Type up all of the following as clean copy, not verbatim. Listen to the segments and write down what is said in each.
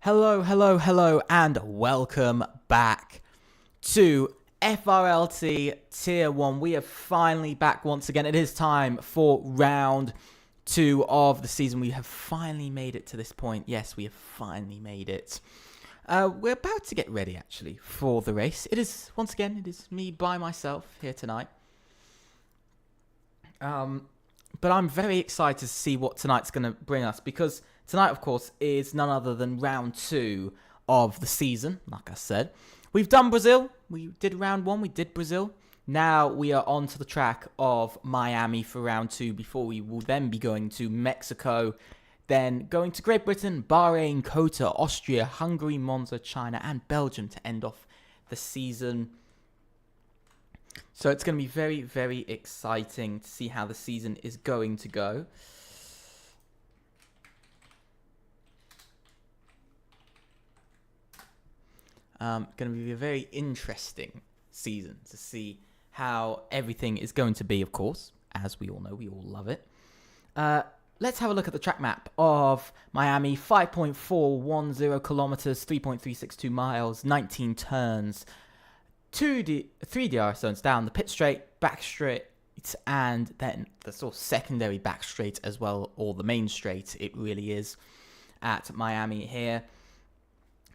Hello, hello, hello, and welcome back to FRLT Tier 1. We are finally back once again. It is time for round 2 of the season. We have finally made it to this point. Yes, we have finally made it. We're about to get ready, actually, for the race. It is, once again, it is me by myself here tonight. But I'm very excited to see what tonight's going to bring us, because tonight, of course, is none other than round 2 of the season, like I said. We've done Brazil. We did round 1. We did Brazil. Now we are on to the track of Miami for round 2, before we will then be going to Mexico, then going to Great Britain, Bahrain, Kota, Austria, Hungary, Monza, China, and Belgium to end off the season. So it's going to be very, very exciting to see how the season is going to go. Going to be a very interesting season to see how everything is going to be, of course. As we all know, we all love it. Let's have a look at the track map of Miami. 5.410 kilometers, 3.362 miles, 19 turns, 3 DRS zones down, the pit straight, back straight, and then the sort of secondary back straight as well, or the main straight, it really is, at Miami here.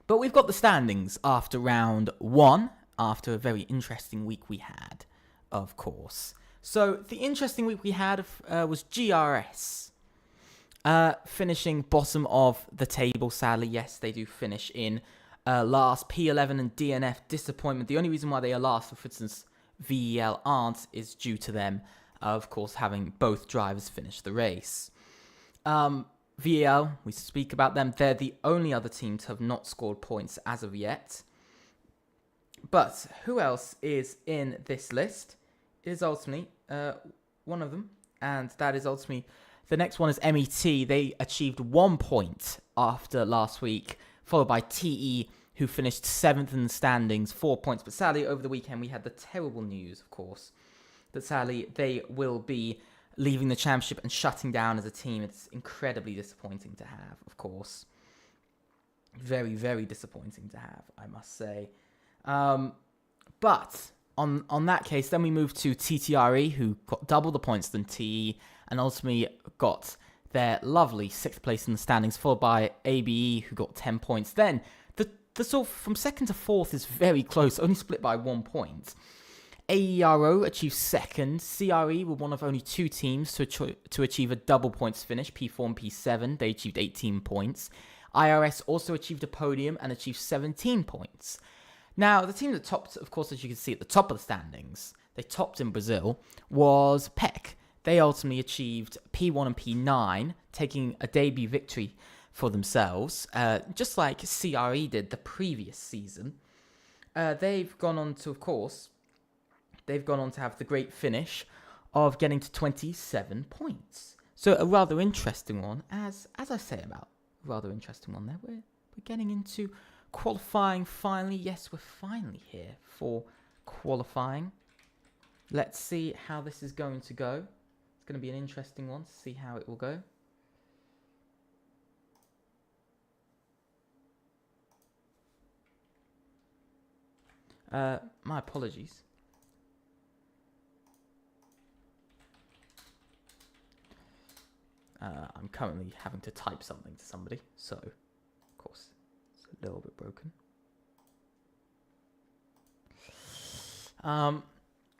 But we've got the standings after round 1, after a very interesting week we had, of course. So the interesting week we had was GRS. Finishing bottom of the table, sadly. Yes, they do finish in last. P11 and DNF, disappointment. The only reason why they are last, for instance, VEL aren't, is due to them, of course, having both drivers finish the race. VEL, we speak about them. They're the only other team to have not scored points as of yet. But who else is in this list? It is ultimately one of them, and that is ultimately... The next one is MET. They achieved 1 point after last week, followed by TE, who finished 7th in the standings, 4 points. But sadly, over the weekend, we had the terrible news, of course, that sadly they will be leaving the championship and shutting down as a team. It's incredibly disappointing to have, of course. Very, very disappointing to have, I must say. But on that case, then we move to TTRE, who got double the points than TE, and ultimately got their lovely 6th place in the standings, followed by ABE, who got 10 points. Then, the sort of from 2nd to 4th is very close, only split by 1 point. AERO achieved 2nd. CRE were one of only 2 teams to achieve a double points finish, P4 and P7. They achieved 18 points. IRS also achieved a podium and achieved 17 points. Now, the team that topped, of course, as you can see at the top of the standings, they topped in Brazil, was PEC. They ultimately achieved P1 and P9, taking a debut victory for themselves, just like CRE did the previous season. They've gone on to, of course, have the great finish of getting to 27 points. So a rather interesting one, as I say about a rather interesting one there. We're getting into qualifying finally. Yes, we're finally here for qualifying. Let's see how this is going to go. It's going to be an interesting one to see how it will go. My apologies. I'm currently having to type something to somebody, so of course it's a little bit broken.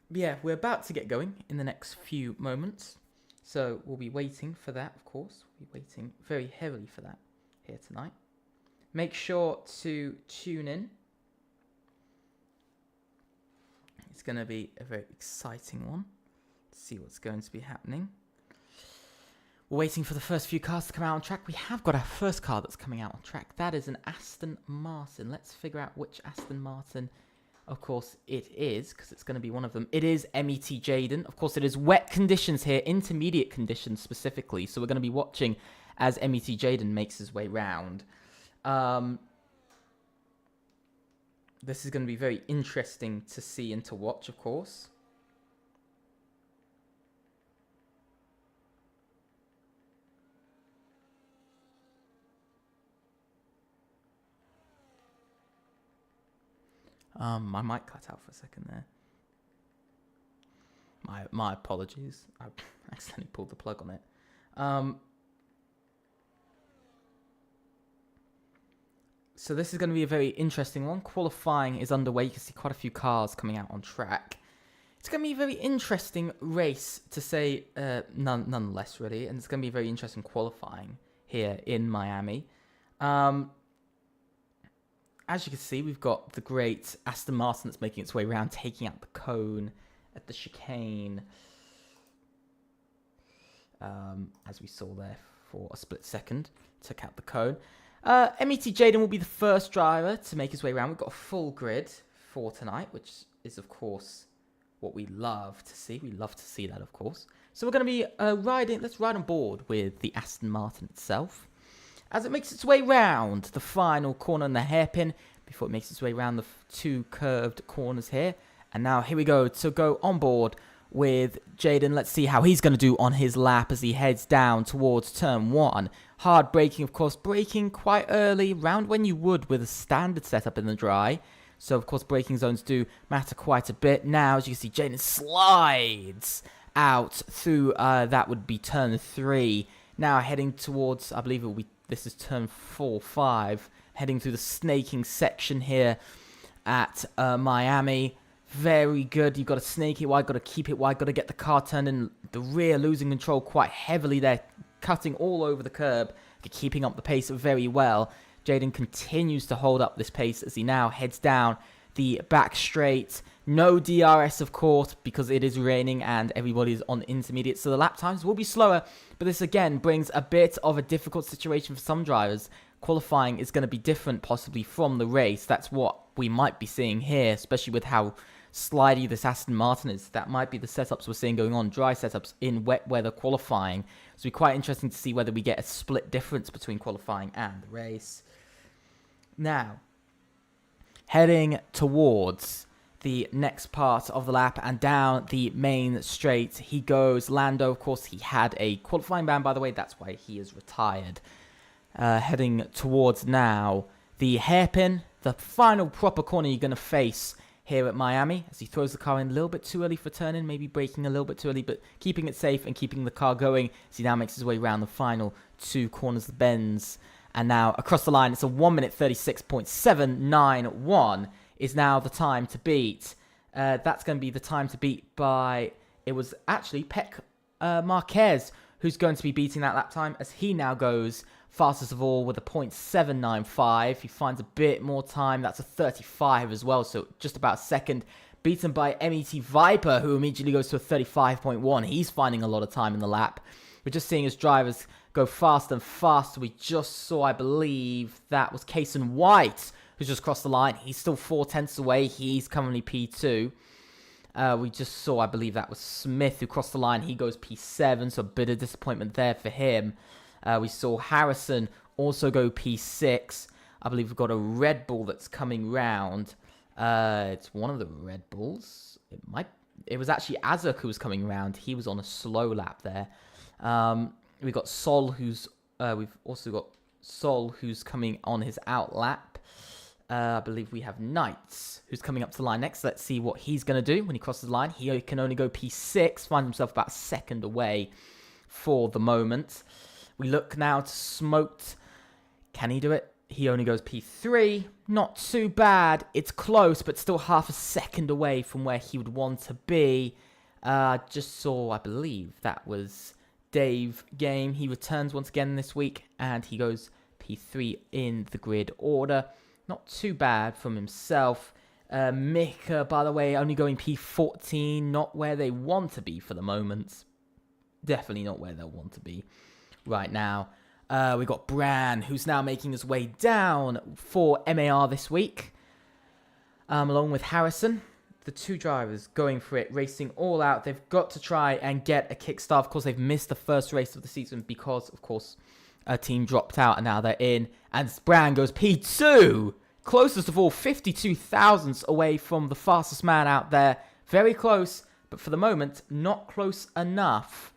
Yeah, we're about to get going in the next few moments, so we'll be waiting for that, of course. We'll be waiting very heavily for that here tonight. Make sure to tune in. It's going to be a very exciting one to see what's going to be happening. We're waiting for the first few cars to come out on track. We have got our first car that's coming out on track. That is an Aston Martin. Let's figure out which Aston Martin, of course, it is, because it's going to be one of them. It is MET Jaden. Of course, it is wet conditions here, intermediate conditions specifically. So we're going to be watching as MET Jaden makes his way round. This is going to be very interesting to see and to watch, of course. My mic cut out for a second there. My apologies. I accidentally pulled the plug on it. So this is going to be a very interesting one. Qualifying is underway. You can see quite a few cars coming out on track. It's going to be a very interesting race, to say nonetheless, really. And it's going to be very interesting qualifying here in Miami. As you can see, we've got the great Aston Martin that's making its way around, taking out the cone at the chicane. As we saw there for a split second, took out the cone. MET Jaden will be the first driver to make his way around. We've got a full grid for tonight, which is, of course, what we love to see. We love to see that, of course. So we're going to be let's ride on board with the Aston Martin itself as it makes its way round the final corner and the hairpin before it makes its way around the two curved corners here. And now here we go to go on board with Jaden. Let's see how he's going to do on his lap as he heads down towards turn 1. Hard braking, of course, braking quite early, round when you would with a standard setup in the dry. So, of course, braking zones do matter quite a bit. Now, as you can see, Jaden slides out through, that would be turn 3. Now heading towards, I believe it will be, this is turn 4, 5. Heading through the snaking section here at Miami. Very good. You've got to snake it wide, got to keep it wide, got to get the car turned in the rear, losing control quite heavily there, cutting all over the curb, keeping up the pace very well. Jaden continues to hold up this pace as he now heads down the back straight. No DRS, of course, because it is raining and everybody's on intermediate, so the lap times will be slower. But this, again, brings a bit of a difficult situation for some drivers. Qualifying is going to be different, possibly, from the race. That's what we might be seeing here, especially with how slidey this Aston Martin is. That might be the setups we're seeing going on, dry setups in wet weather qualifying. So it'll be quite interesting to see whether we get a split difference between qualifying and the race. Now, heading towards the next part of the lap and down the main straight he goes. Lando, of course, he had a qualifying ban, by the way. That's why he is retired. Heading towards now the hairpin, the final proper corner you're going to face here at Miami, as he throws the car in a little bit too early for turning, maybe braking a little bit too early, but keeping it safe and keeping the car going as he now makes his way around the final 2 corners, the bends. And now across the line, it's a 1 minute 36.791 is now the time to beat. That's going to be the time to beat by, it was actually Pec Marquez who's going to be beating that lap time as he now goes fastest of all with a 0.795. He finds a bit more time. That's a 35 as well, so just about a second. Beaten by MET Viper, who immediately goes to a 35.1. He's finding a lot of time in the lap. We're just seeing his drivers go faster and faster. We just saw, I believe, that was Kason White, who's just crossed the line. He's still 4/10 away. He's currently P2. We just saw, I believe that was Smith who crossed the line. He goes P7, so a bit of disappointment there for him. We saw Harrison also go P6. I believe we've got a Red Bull that's coming round. It's one of the Red Bulls. It was actually Azuk who was coming round. He was on a slow lap there. We've got Sol we've also got Sol who's coming on his out lap. I believe we have Knights who's coming up to the line next. Let's see what he's going to do when he crosses the line. He can only go P6, finds himself about a second away for the moment. We look now to Smoked. Can he do it? He only goes P3. Not too bad. It's close, but still half a second away from where he would want to be. Just saw, I believe, that was Dave Game. He returns once again this week, and he goes P3 in the grid order. Not too bad from himself. Mika, by the way, only going P14. Not where they want to be for the moment. Definitely not where they'll want to be right now. We got Bran, who's now making his way down for MAR this week. Along with Harrison. The two drivers going for it, racing all out. They've got to try and get a kickstart. Of course, they've missed the first race of the season because, of course, a team dropped out and now they're in. And Bran goes P2. Closest of all, 52 thousandths away from the fastest man out there. Very close, but for the moment, not close enough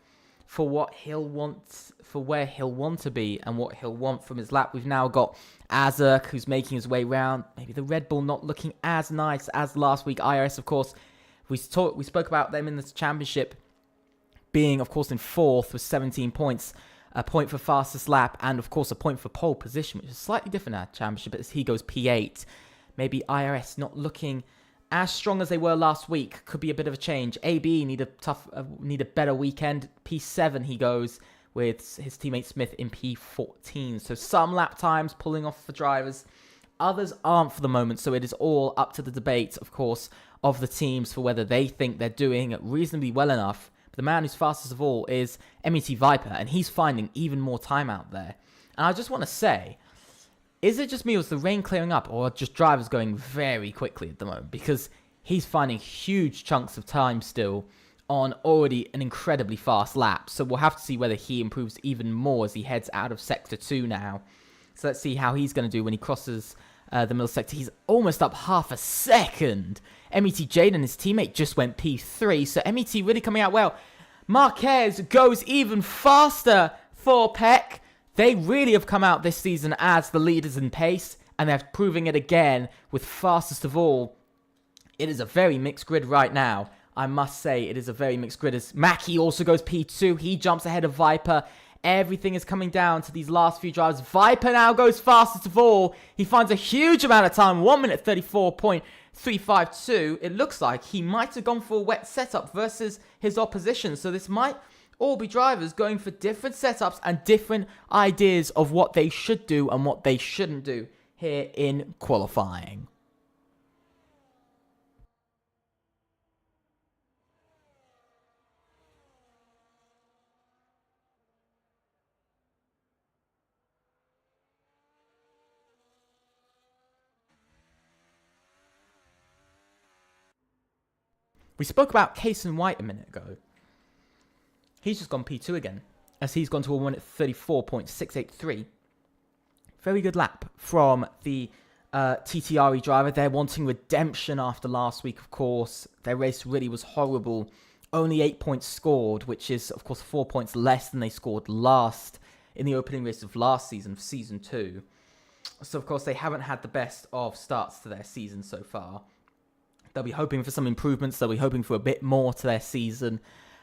for what he'll want, for where he'll want to be and what he'll want from his lap. We've now got Azek, who's making his way round. Maybe the Red Bull not looking as nice as last week. IRS, of course, we spoke about them in this championship being, of course, in 4th with 17 points. A point for fastest lap and, of course, a point for pole position, which is slightly different at championship as he goes P8. Maybe IRS not looking as strong as they were last week. Could be a bit of a change. AB need a better weekend. P7 he goes with his teammate Smith in P14. So some lap times pulling off for drivers. Others aren't for the moment. So it is all up to the debate, of course, of the teams for whether they think they're doing reasonably well enough. But the man who's fastest of all is MET Viper, and he's finding even more time out there. And I just want to say, is it just me or is the rain clearing up, or are just drivers going very quickly at the moment? Because he's finding huge chunks of time still on already an incredibly fast lap. So we'll have to see whether he improves even more as he heads out of Sector 2 now. So let's see how he's going to do when he crosses the middle sector. He's almost up half a second. MET Jaden, his teammate, just went P3. So MET really coming out well. Marquez goes even faster for Peck. They really have come out this season as the leaders in pace, and they're proving it again with fastest of all. It is a very mixed grid right now. I must say it is a very mixed grid. As Mackie also goes P2. He jumps ahead of Viper. Everything is coming down to these last few drivers. Viper now goes fastest of all. He finds a huge amount of time. 1 minute 34.352. It looks like he might have gone for a wet setup versus his opposition. So this might all be drivers going for different setups and different ideas of what they should do and what they shouldn't do here in qualifying. We spoke about Cason White a minute ago. He's just gone P2 again, as he's gone to a 1 at 34.683. Very good lap from the TTRE driver. They're wanting redemption after last week, of course. Their race really was horrible. Only 8 points scored, which is, of course, 4 points less than they scored last in the opening race of last season, Season 2. So, of course, they haven't had the best of starts to their season so far. They'll be hoping for some improvements. They'll be hoping for a bit more to their season.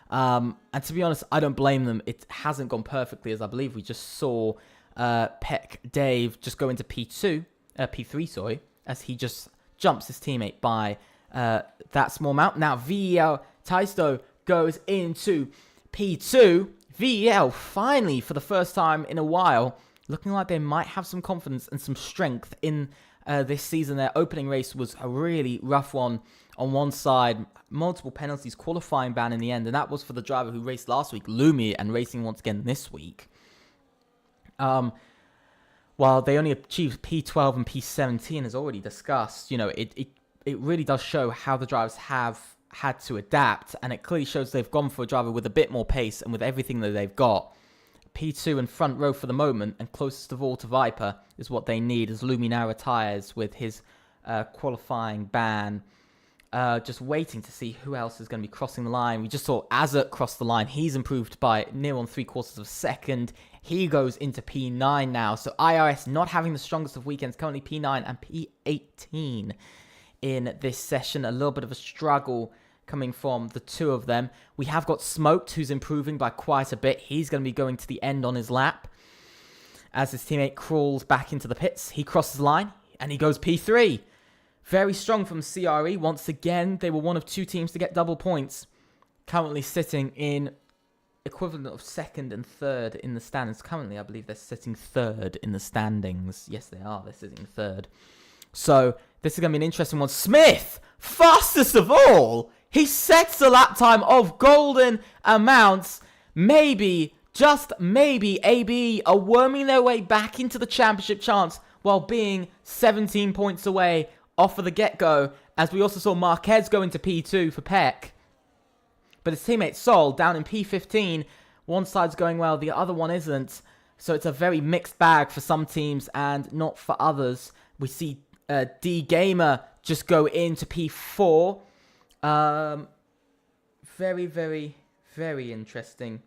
And to be honest, I don't blame them. It hasn't gone perfectly, as I believe we just saw Peck Dave just go into P3, sorry, as he just jumps his teammate by that small amount. Now, VEL Taisto goes into P2. VEL finally, for the first time in a while, looking like they might have some confidence and some strength in this season. Their opening race was a really rough one on one side. Multiple penalties, qualifying ban in the end. And that was for the driver who raced last week, Lumi, and racing once again this week. While they only achieved P12 and P17, as already discussed, you know, it really does show how the drivers have had to adapt. And it clearly shows they've gone for a driver with a bit more pace and with everything that they've got. P2 and front row for the moment, and closest of all to Viper is what they need as Lumi now retires with his qualifying ban. Just waiting to see who else is going to be crossing the line. We just saw Azek cross the line. He's improved by near on 3/4 of a second. He goes into P9 now. So IRS not having the strongest of weekends, currently P9 and P18 in this session. A little bit of a struggle coming from the two of them. We have got Smoked, who's improving by quite a bit. He's going to be going to the end on his lap. As his teammate crawls back into the pits, he crosses the line, and he goes P3. Very strong from CRE. Once again, they were one of two teams to get double points. Currently sitting in equivalent of second and third in the standings. Currently, I believe they're sitting third in the standings. Yes, they are. They're sitting third. So, this is going to be an interesting one. Smith, fastest of all. He sets a lap time of golden amounts. Maybe, just maybe, AB are worming their way back into the championship chance while being 17 points away off of the get-go. As we also saw Marquez go into P2 for Peck. But his teammate Sol down in P15. One side's going well, the other one isn't. So it's a very mixed bag for some teams and not for others. We see D Gamer just go into P4. Very, very, very interesting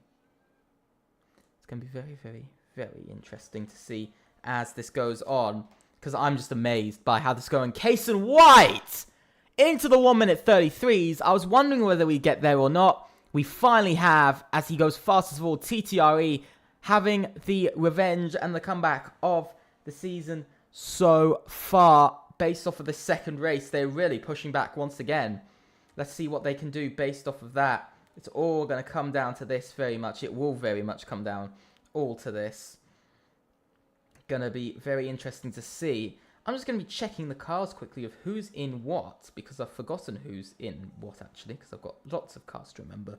going to be very, very, very interesting to see as this goes on, because I'm just amazed by how this is going. Kason White into the 1 minute 33s. I was wondering whether we get there or not. We finally have, as he goes fastest of all, TTRE having the revenge and the comeback of the season so far. Based off of the second race, they're really pushing back once again. Let's see what they can do based off of that. It's all going to come down to this very much. It will very much come down all to this. Going to be very interesting to see. I'm just going to be checking the cars quickly of who's in what, because I've forgotten who's in what actually, because I've got lots of cars to remember.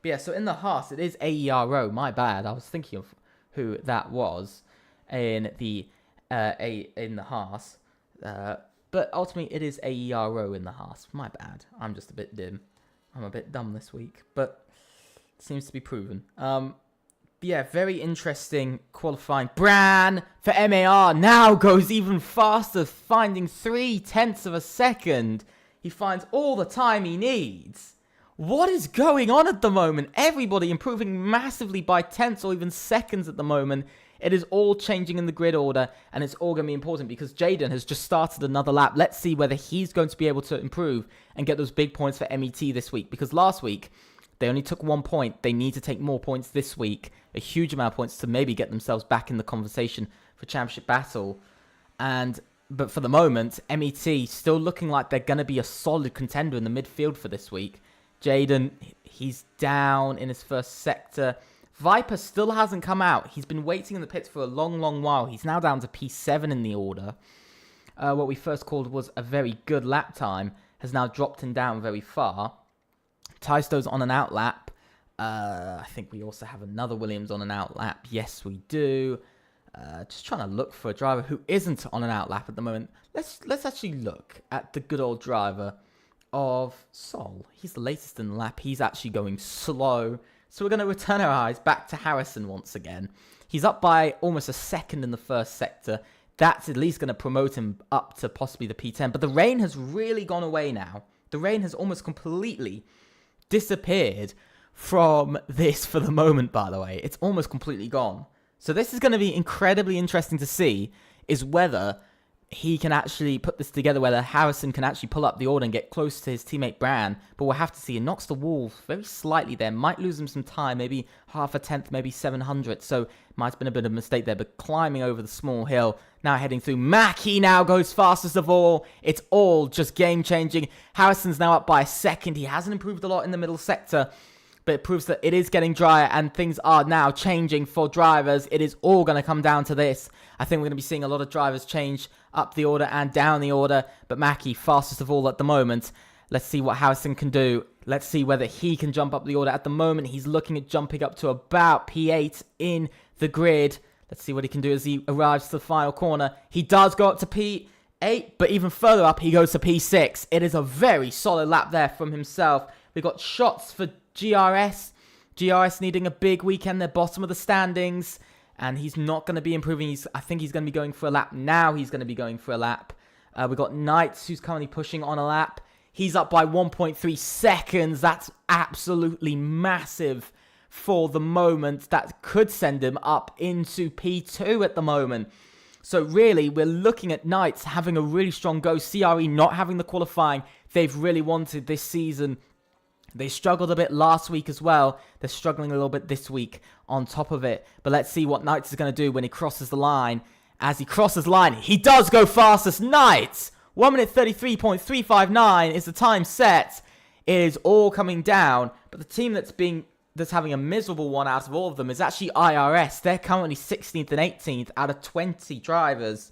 But yeah, so in the Haas, it is AERO. My bad. I was thinking of who that was in the Haas. But ultimately, it is AERO in the Haas. My bad. I'm just a bit dim. I'm a bit dumb this week, but it seems to be proven. Yeah, very interesting qualifying. Bran for MAR now goes even faster, finding 0.3 of a second. He finds all the time he needs. What is going on at the moment? Everybody improving massively by tenths or even seconds at the moment. It is all changing in the grid order, and it's all going to be important because Jaden has just started another lap. Let's see whether he's going to be able to improve and get those big points for MET this week, because last week they only took 1 point. They need to take more points this week, a huge amount of points to maybe get themselves back in the conversation for championship battle. But for the moment, MET still looking like they're going to be a solid contender in the midfield for this week. Jaden, he's down in his first sector. Viper still hasn't come out. He's been waiting in the pits for a long, long while. He's now down to P7 in the order. What we first called was a very good lap time has now dropped him down very far. Taisto's on an out lap. I think we also have another Williams on an out lap. Yes, we do. Just trying to look for a driver who isn't on an out lap at the moment. Let's actually look at the good old driver of Sol. He's the latest in the lap. He's actually going slow. So we're going to return our eyes back to Harrison once again. He's up by almost a second in the first sector. That's at least going to promote him up to possibly the P10. But the rain has really gone away now. The rain has almost completely disappeared from this for the moment, by the way. It's almost completely gone. So this is going to be incredibly interesting to see, is whether he can actually put this together, whether Harrison can actually pull up the order and get close to his teammate Bran. But we'll have to see. He knocks the wall very slightly there. Might lose him some time, maybe half a tenth, maybe 700. So might have been a bit of a mistake there. But climbing over the small hill, now heading through. Mackie now goes fastest of all. It's all just game-changing. Harrison's now up by a second. He hasn't improved a lot in the middle sector, but it proves that it is getting drier and things are now changing for drivers. It is all going to come down to this. I think we're going to be seeing a lot of drivers change up the order and down the order, but Mackie fastest of all at the moment. Let's see what Harrison can do. Let's see whether he can jump up the order. At the moment, he's looking at jumping up to about P8 in the grid. Let's see what he can do as he arrives to the final corner. He does go up to P8, but even further up, he goes to P6. It is a very solid lap there from himself. We've got shots for GRS. GRS needing a big weekend. They're bottom of the standings. And he's not going to be improving. I think he's going to be going for a lap. Now he's going to be going for a lap. We've got Knights, who's currently pushing on a lap. He's up by 1.3 seconds. That's absolutely massive for the moment. That could send him up into P2 at the moment. So really, we're looking at Knights having a really strong go. CRE not having the qualifying they've really wanted this season. They struggled a bit last week as well. They're struggling a little bit this week on top of it. But let's see what Knights is going to do when he crosses the line. As he crosses the line, he does go fastest. Knights! 1 minute 33.359 is the time set. It is all coming down. But the team that's having a miserable one out of all of them is actually IRS. They're currently 16th and 18th out of 20 drivers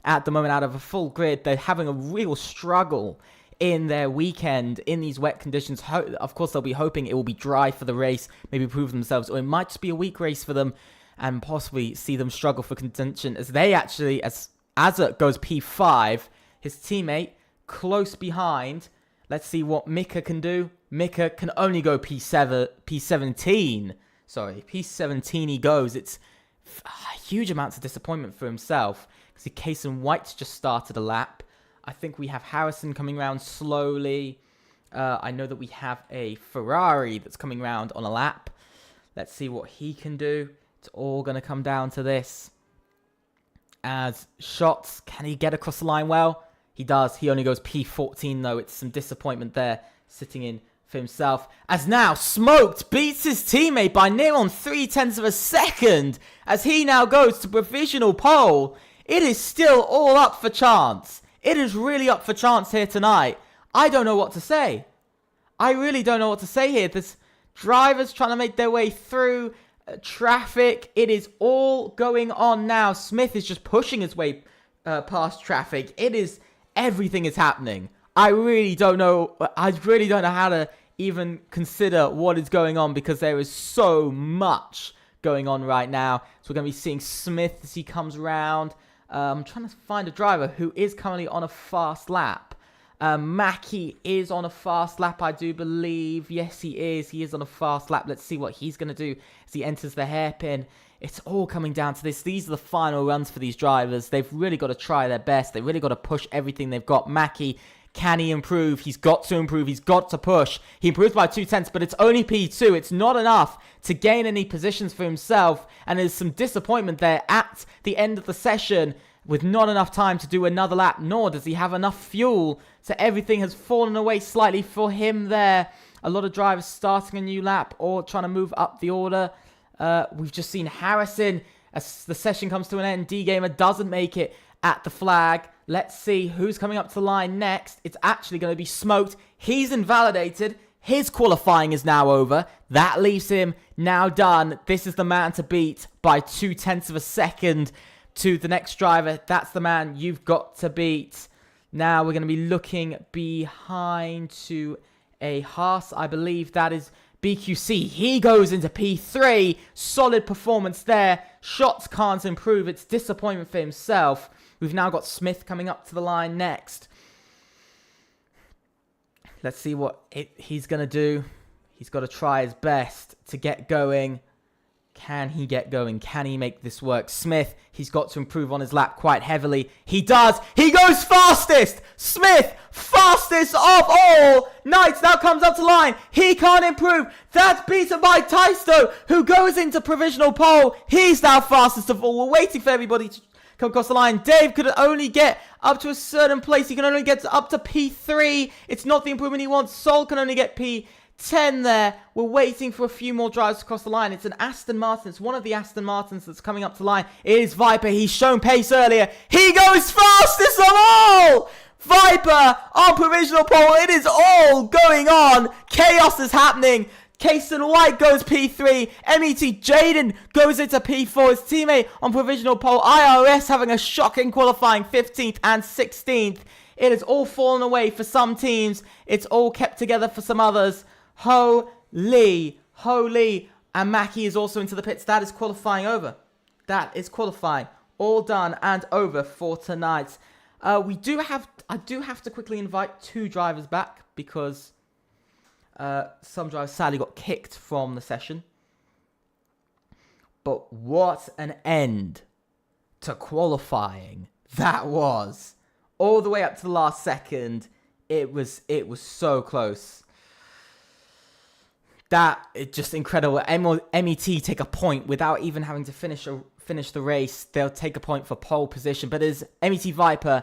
at the moment out of a full grid. They're having a real struggle in their weekend, in these wet conditions. Of course, they'll be hoping it will be dry for the race, maybe prove themselves, or it might just be a weak race for them, and possibly see them struggle for contention, as they actually, as Azert goes P5, his teammate close behind. Let's see what Mika can do. Mika can only go P17. Sorry, P17 he goes. It's huge amounts of disappointment for himself, because Kason White's just started a lap. I think we have Harrison coming around slowly. I know that we have a Ferrari that's coming around on a lap. Let's see what he can do. It's all going to come down to this. As Shots, can he get across the line well? He does. He only goes P14 though. It's some disappointment there sitting in for himself. As now Smoked beats his teammate by near on 0.3 of a second. As he now goes to provisional pole. It is still all up for chance. It is really up for chance here tonight. I don't know what to say. I really don't know what to say here. There's drivers trying to make their way through traffic. It is all going on now. Smith is just pushing his way past traffic. Everything is happening. I really don't know how to even consider what is going on because there is so much going on right now. So we're going to be seeing Smith as he comes around. I'm trying to find a driver who is currently on a fast lap. Mackie is on a fast lap, I do believe. Yes, he is. He is on a fast lap. Let's see what he's going to do as he enters the hairpin. It's all coming down to this. These are the final runs for these drivers. They've really got to try their best. They've really got to push everything they've got. Mackie, can he improve? He's got to improve. He's got to push. He improves by 0.2, but it's only P2. It's not enough to gain any positions for himself. And there's some disappointment there at the end of the session with not enough time to do another lap, nor does he have enough fuel. So everything has fallen away slightly for him there. A lot of drivers starting a new lap or trying to move up the order. We've just seen Harrison, as the session comes to an end, D-Gamer doesn't make it at the flag. Let's see who's coming up to the line next. It's actually going to be Smoked. He's invalidated. His qualifying is now over. That leaves him now done. This is the man to beat by 0.2 of a second to the next driver. That's the man you've got to beat. Now we're going to be looking behind to a Haas. I believe that is BQC. He goes into P3. Solid performance there. Shots can't improve. It's disappointment for himself. We've now got Smith coming up to the line next. Let's see what he's going to do. He's got to try his best to get going. Can he get going? Can he make this work? Smith, he's got to improve on his lap quite heavily. He does. He goes fastest. Smith, fastest of all. Knights now comes up to line. He can't improve. That's beaten by Taisto, who goes into provisional pole. He's now fastest of all. We're waiting for everybody to come across the line. Dave could only get up to a certain place. He can only get up to P3. It's not the improvement he wants. Sol can only get P10 there. We're waiting for a few more drivers to cross the line. It's an Aston Martin. It's one of the Aston Martins that's coming up to line. It is Viper. He's shown pace earlier. He goes fastest of all! Viper on provisional pole. It is all going on. Chaos is happening. Kason White goes P3. MET Jaden goes into P4. His teammate on provisional pole. IRS having a shocking qualifying 15th and 16th. It has all fallen away for some teams. It's all kept together for some others. Holy. And Mackie is also into the pits. That is qualifying over. That is qualifying. All done and over for tonight. I do have to quickly invite two drivers back because some drivers sadly got kicked from the session. But what an end to qualifying that was. All the way up to the last second. It was so close. It's just incredible. MET take a point without even having to finish the race. They'll take a point for pole position. But it is MET Viper,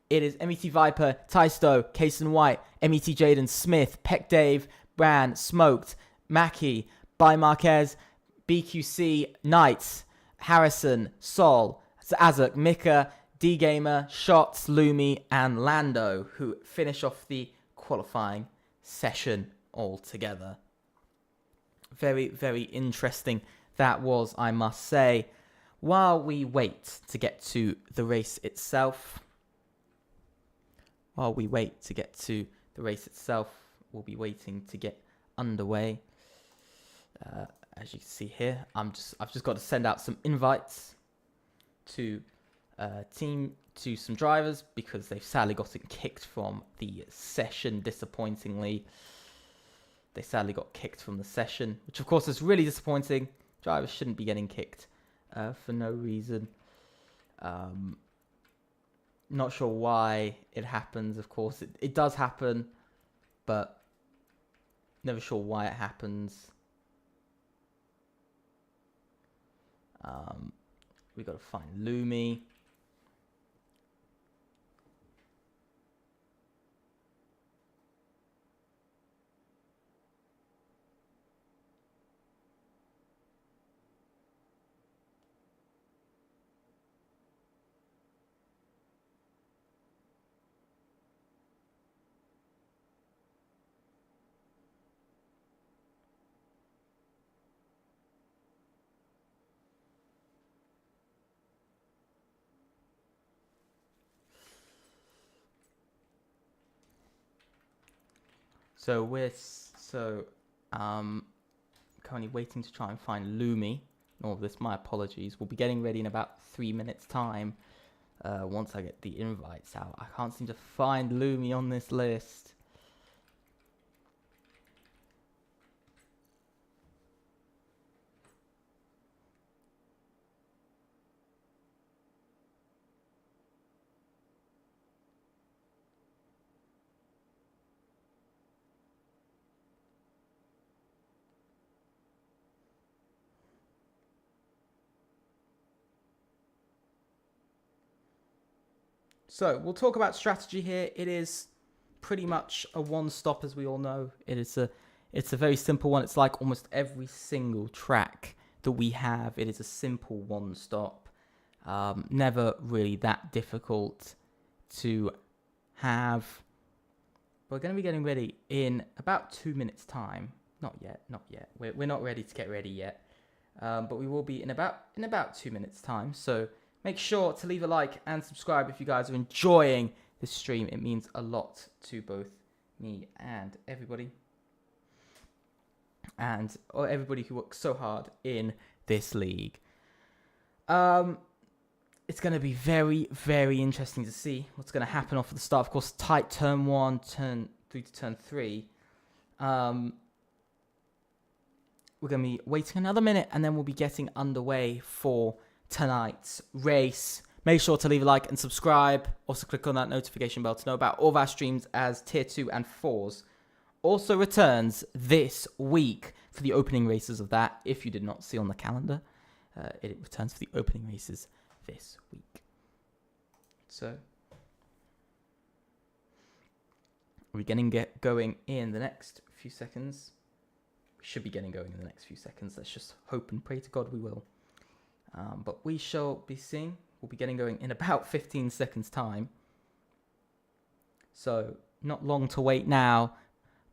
Taisto, Kason White, MET Jaden, Smith, Peck Dave, Bran, Smoked, Mackie, By Marquez, BQC, Knights, Harrison, Sol, Azuk, Mika, D-Gamer, Shots, Lumi, and Lando, who finish off the qualifying session altogether. Very, very interesting that was, I must say. While we wait to get to the race itself, we'll be waiting to get underway. As you can see here, I've just got to send out some invites to some drivers because they've sadly gotten kicked from the session. Disappointingly, they sadly got kicked from the session, which of course is really disappointing. Drivers shouldn't be getting kicked for no reason. Not sure why it happens. Of course, it does happen, but never sure why it happens. We got to find Lumi. So we're currently waiting to try and find Lumi. All of this, my apologies. We'll be getting ready in about 3 minutes' time. Once I get the invites out, I can't seem to find Lumi on this list. So we'll talk about strategy here. It is pretty much a one-stop, as we all know. It's a very simple one. It's like almost every single track that we have. It is a simple one-stop. Never really that difficult to have. We're going to be getting ready in about 2 minutes' time. Not yet. We're not ready to get ready yet. But we will be in about 2 minutes' time. So make sure to leave a like and subscribe if you guys are enjoying this stream. It means a lot to both me and everybody. And everybody who works so hard in this league. It's going to be very, very interesting to see what's going to happen off at the start. Of course, tight turn 1, turn 3 to turn 3. We're going to be waiting another minute and then we'll be getting underway for tonight's race. Make sure to leave a like and subscribe. Also click on that notification bell to know about all of our streams, as tier 2 and 4s also returns this week for the opening races of that. If you did not see on the calendar, it returns for the opening races this week. So we're going in the next few seconds. We should be getting going in the next few seconds. Let's just hope and pray to God we will. But we shall be seeing. We'll be getting going in about 15 seconds time. So not long to wait now.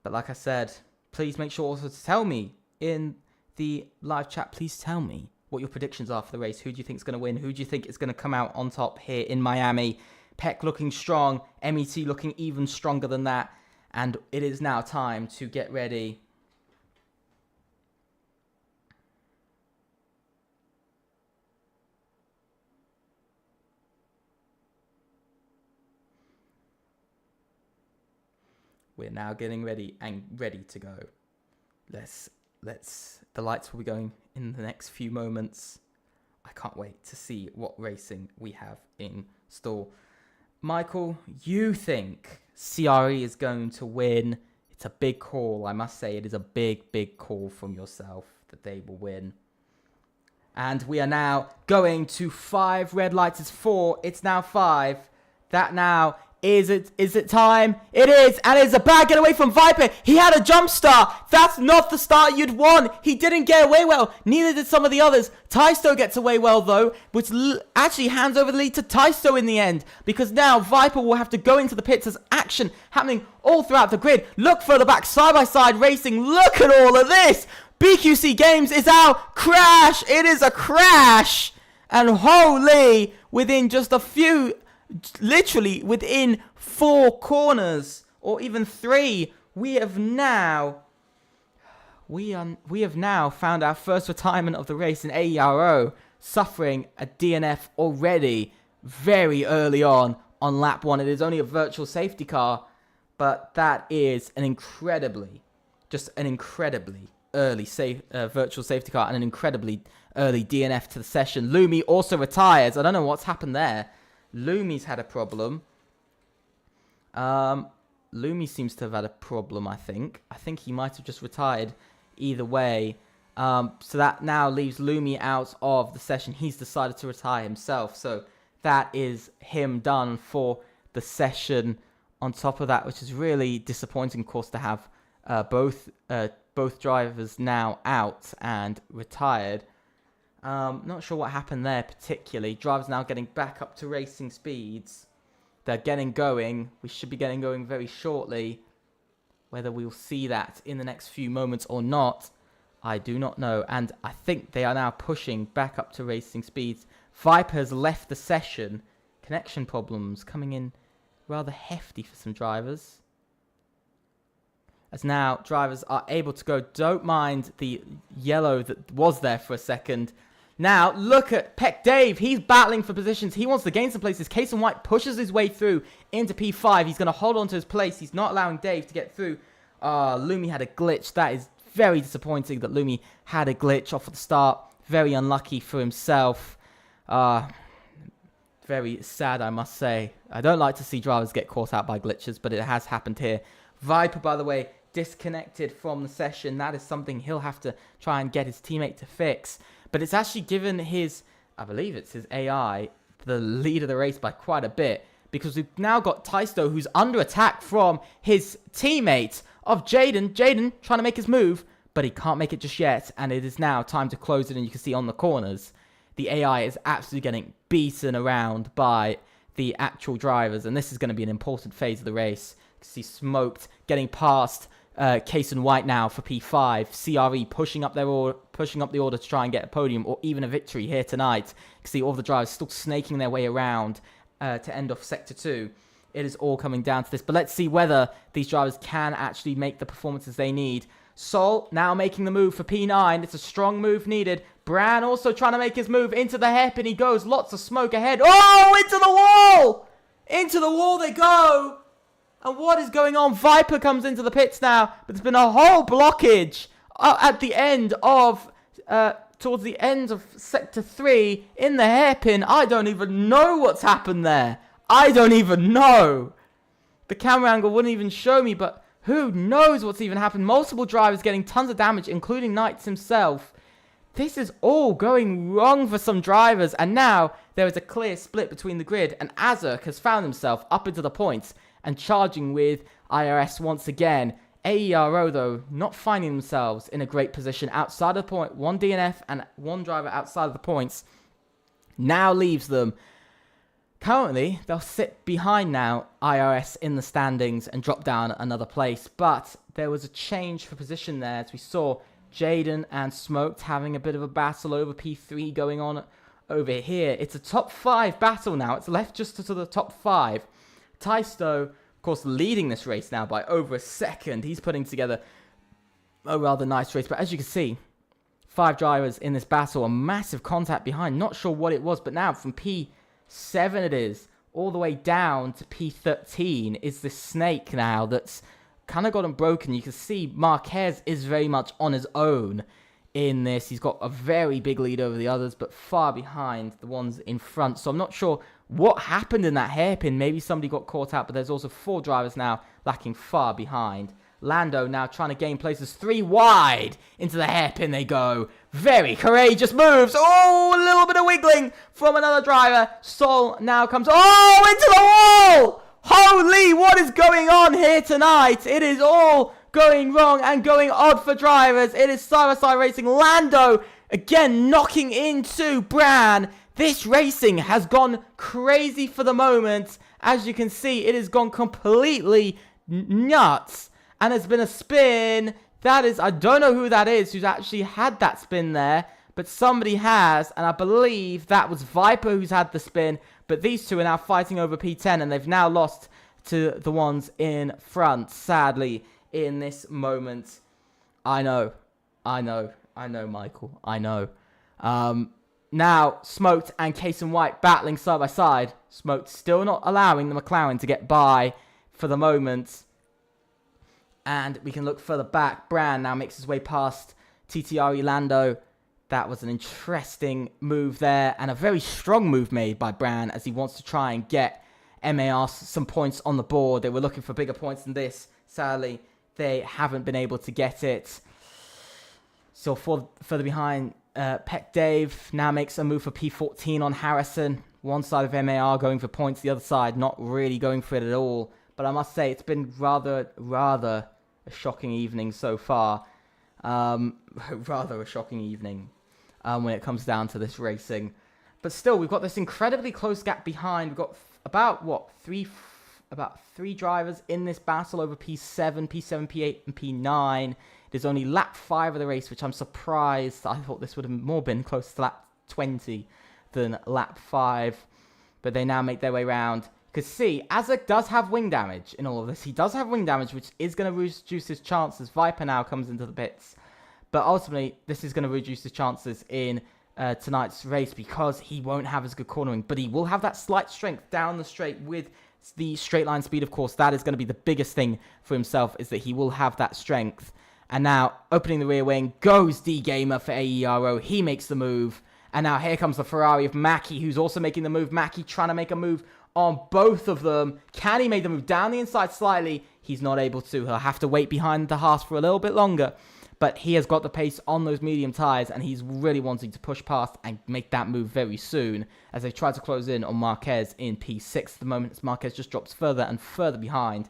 But like I said, please make sure also to tell me in the live chat. Please tell me what your predictions are for the race. Who do you think is going to win? Who do you think is going to come out on top here in Miami? Peck looking strong. MET looking even stronger than that. And it is now time to get ready. We're now getting ready and ready to go. The lights will be going in the next few moments. I can't wait to see what racing we have in store. Michael, you think CRE is going to win? It's a big call. I must say it is a big, big call from yourself that they will win. And we are now going to 5 red lights. It's 4. It's now 5. That now is it time? It is, and it's a bad get away from Viper. He had a jump start. That's not the start you'd want. He didn't get away well. Neither did some of the others. Tysto gets away well though, which actually hands over the lead to Tysto in the end, because now Viper will have to go into the pits. As action happening all throughout the grid. Look further back, side-by-side racing. Look at all of this. BQC Games is out. Crash. It is a crash. And holy, within just a few, literally within 4 corners, or even 3, we have now found our first retirement of the race in AERO, suffering a DNF already very early on lap 1. It is only a virtual safety car, but that is an incredibly early virtual safety car and an incredibly early DNF to the session. Lumi also retires. I don't know what's happened there. Lumi's had a problem. Lumi seems to have had a problem, I think. I think he might have just retired either way. So that now leaves Lumi out of the session. He's decided to retire himself. So that is him done for the session. On top of that, which is really disappointing, of course, to have both drivers now out and retired. Not sure what happened there particularly. Drivers now getting back up to racing speeds. They're getting going. We should be getting going very shortly. Whether we'll see that in the next few moments or not, I do not know. And I think they are now pushing back up to racing speeds. Viper has left the session. Connection problems coming in rather hefty for some drivers. As now drivers are able to go. Don't mind the yellow that was there for a second. Now look at Peck Dave. He's battling for positions. He wants to gain some places. Kason White pushes his way through into P5. He's going to hold on to his place. He's not allowing Dave to get through. Lumi had a glitch. That is very disappointing that Lumi had a glitch off at the start. Very unlucky for himself. Very sad, I must say. I don't like to see drivers get caught out by glitches, but it has happened here. Viper, by the way, disconnected from the session. That is something he'll have to try and get his teammate to fix. But it's actually given his, I believe it's his AI, the lead of the race by quite a bit. Because we've now got Taisto, who's under attack from his teammate of Jaden. Jaden trying to make his move, but he can't make it just yet. And it is now time to close it, and you can see on the corners, the AI is absolutely getting beaten around by the actual drivers. And this is going to be an important phase of the race. You can see Smoked getting past Kason White now for P5. CRE pushing up the order to try and get a podium or even a victory here tonight. You can see all the drivers still snaking their way around to end off Sector 2. It is all coming down to this. But let's see whether these drivers can actually make the performances they need. Sol now making the move for P9. It's a strong move needed. Bran also trying to make his move into the hairpin. He goes. Lots of smoke ahead. Oh, into the wall! Into the wall they go. And what is going on? Viper comes into the pits now. But there's been a whole blockage at the end of... towards the end of Sector 3 in the hairpin. I don't even know what's happened there. I don't even know. The camera angle wouldn't even show me, but who knows what's even happened. Multiple drivers getting tons of damage, including Knights himself. This is all going wrong for some drivers, and now there is a clear split between the grid, and Azurk has found himself up into the points and charging with IRS once again. AERO, though, not finding themselves in a great position outside of the point. One DNF and one driver outside of the points now leaves them. Currently, they'll sit behind now IRS in the standings and drop down another place. But there was a change for position there, as we saw Jaden and Smoked having a bit of a battle over P3 going on over here. It's a top 5 battle now. It's left just to the top 5. Taisto, of course, leading this race now by over a second. He's putting together a rather nice race. But as you can see, 5 drivers in this battle. A massive contact behind. Not sure what it was, but now from P7 it is, all the way down to P13 is this snake now that's kind of gotten broken. You can see Marquez is very much on his own in this. He's got a very big lead over the others, but far behind the ones in front. So I'm not sure what happened in that hairpin. Maybe somebody got caught out, but there's also 4 drivers now lacking far behind. Lando now trying to gain places 3 wide. Into the hairpin they go. Very courageous moves. Oh, a little bit of wiggling from another driver. Sol now comes. Oh, into the wall. Holy, what is going on here tonight? It is all going wrong and going odd for drivers. It is side-by-side racing. Lando again knocking into Bran. This racing has gone crazy for the moment. As you can see, it has gone completely nuts. And there's been a spin. That is, I don't know who that is who's actually had that spin there. But somebody has. And I believe that was Viper who's had the spin. But these two are now fighting over P10. And they've now lost to the ones in front. Sadly, in this moment. I know, Michael. I know. Now, Smoked and Kason White battling side by side. Smoked still not allowing the McLaren to get by for the moment. And we can look further back. Bran now makes his way past TTRE Lando. That was an interesting move there. And a very strong move made by Bran as he wants to try and get MAR some points on the board. They were looking for bigger points than this. Sadly, they haven't been able to get it. So further behind, Peck Dave now makes a move for P14 on Harrison. One side of MAR going for points, the other side not really going for it at all. But I must say, it's been rather a shocking evening so far. Rather a shocking evening when it comes down to this racing. But still, we've got this incredibly close gap behind. We've got about three drivers in this battle over P7, P8, and P9. It is only lap 5 of the race, which I'm surprised. I thought this would have more been close to lap 20 than lap 5. But they now make their way around. Because see, Azek does have wing damage in all of this. He does have wing damage, which is going to reduce his chances. Viper now comes into the pits. But ultimately, this is going to reduce his chances in tonight's race because he won't have as good cornering. But he will have that slight strength down the straight with the straight line speed, of course. That is going to be the biggest thing for himself, is that he will have that strength. And now, opening the rear wing, goes D-Gamer for AERO. He makes the move. And now here comes the Ferrari of Mackie, who's also making the move. Mackie trying to make a move on both of them. Can he make the move down the inside slightly? He's not able to. He'll have to wait behind the Haas for a little bit longer. But he has got the pace on those medium tyres, and he's really wanting to push past and make that move very soon as they try to close in on Marquez in P6 at the moment, as Marquez just drops further and further behind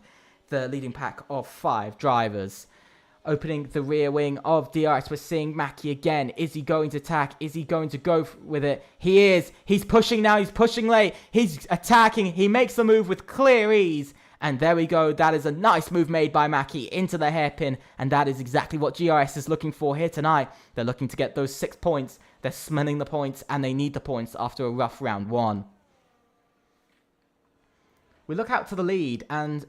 the leading pack of 5 drivers. Opening the rear wing of DRS, we're seeing Mackie again. Is he going to attack? Is he going to go with it? He is. He's pushing now. He's pushing late. He's attacking. He makes the move with clear ease. And there we go. That is a nice move made by Mackie into the hairpin. And that is exactly what GRS is looking for here tonight. They're looking to get those 6 points. They're smelling the points, and they need the points after a rough round 1. We look out to the lead, and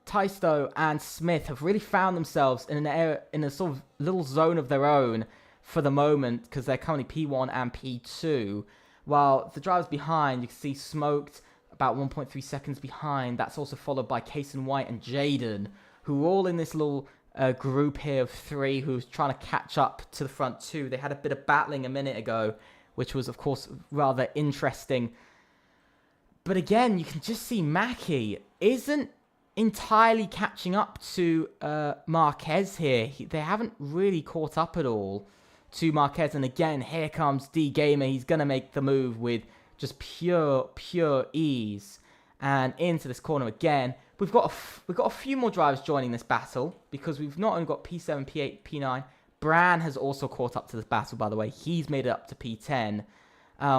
Taisto and Smith have really found themselves in an area, in a sort of little zone of their own for the moment, because they're currently P1 and P2. While the drivers behind, you can see Smoked about 1.3 seconds behind. That's also followed by Kason White and Jaden, who are all in this little group here of 3 who's trying to catch up to the front 2. They had a bit of battling a minute ago, which was, of course, rather interesting. But again, you can just see Mackie isn't entirely catching up to Marquez here. They haven't really caught up at all to Marquez. And again, here comes D-Gamer. He's going to make the move with just pure ease. And into this corner again. We've got a few more drivers joining this battle, because we've not only got P7, P8, P9. Bran has also caught up to this battle, by the way. He's made it up to P10.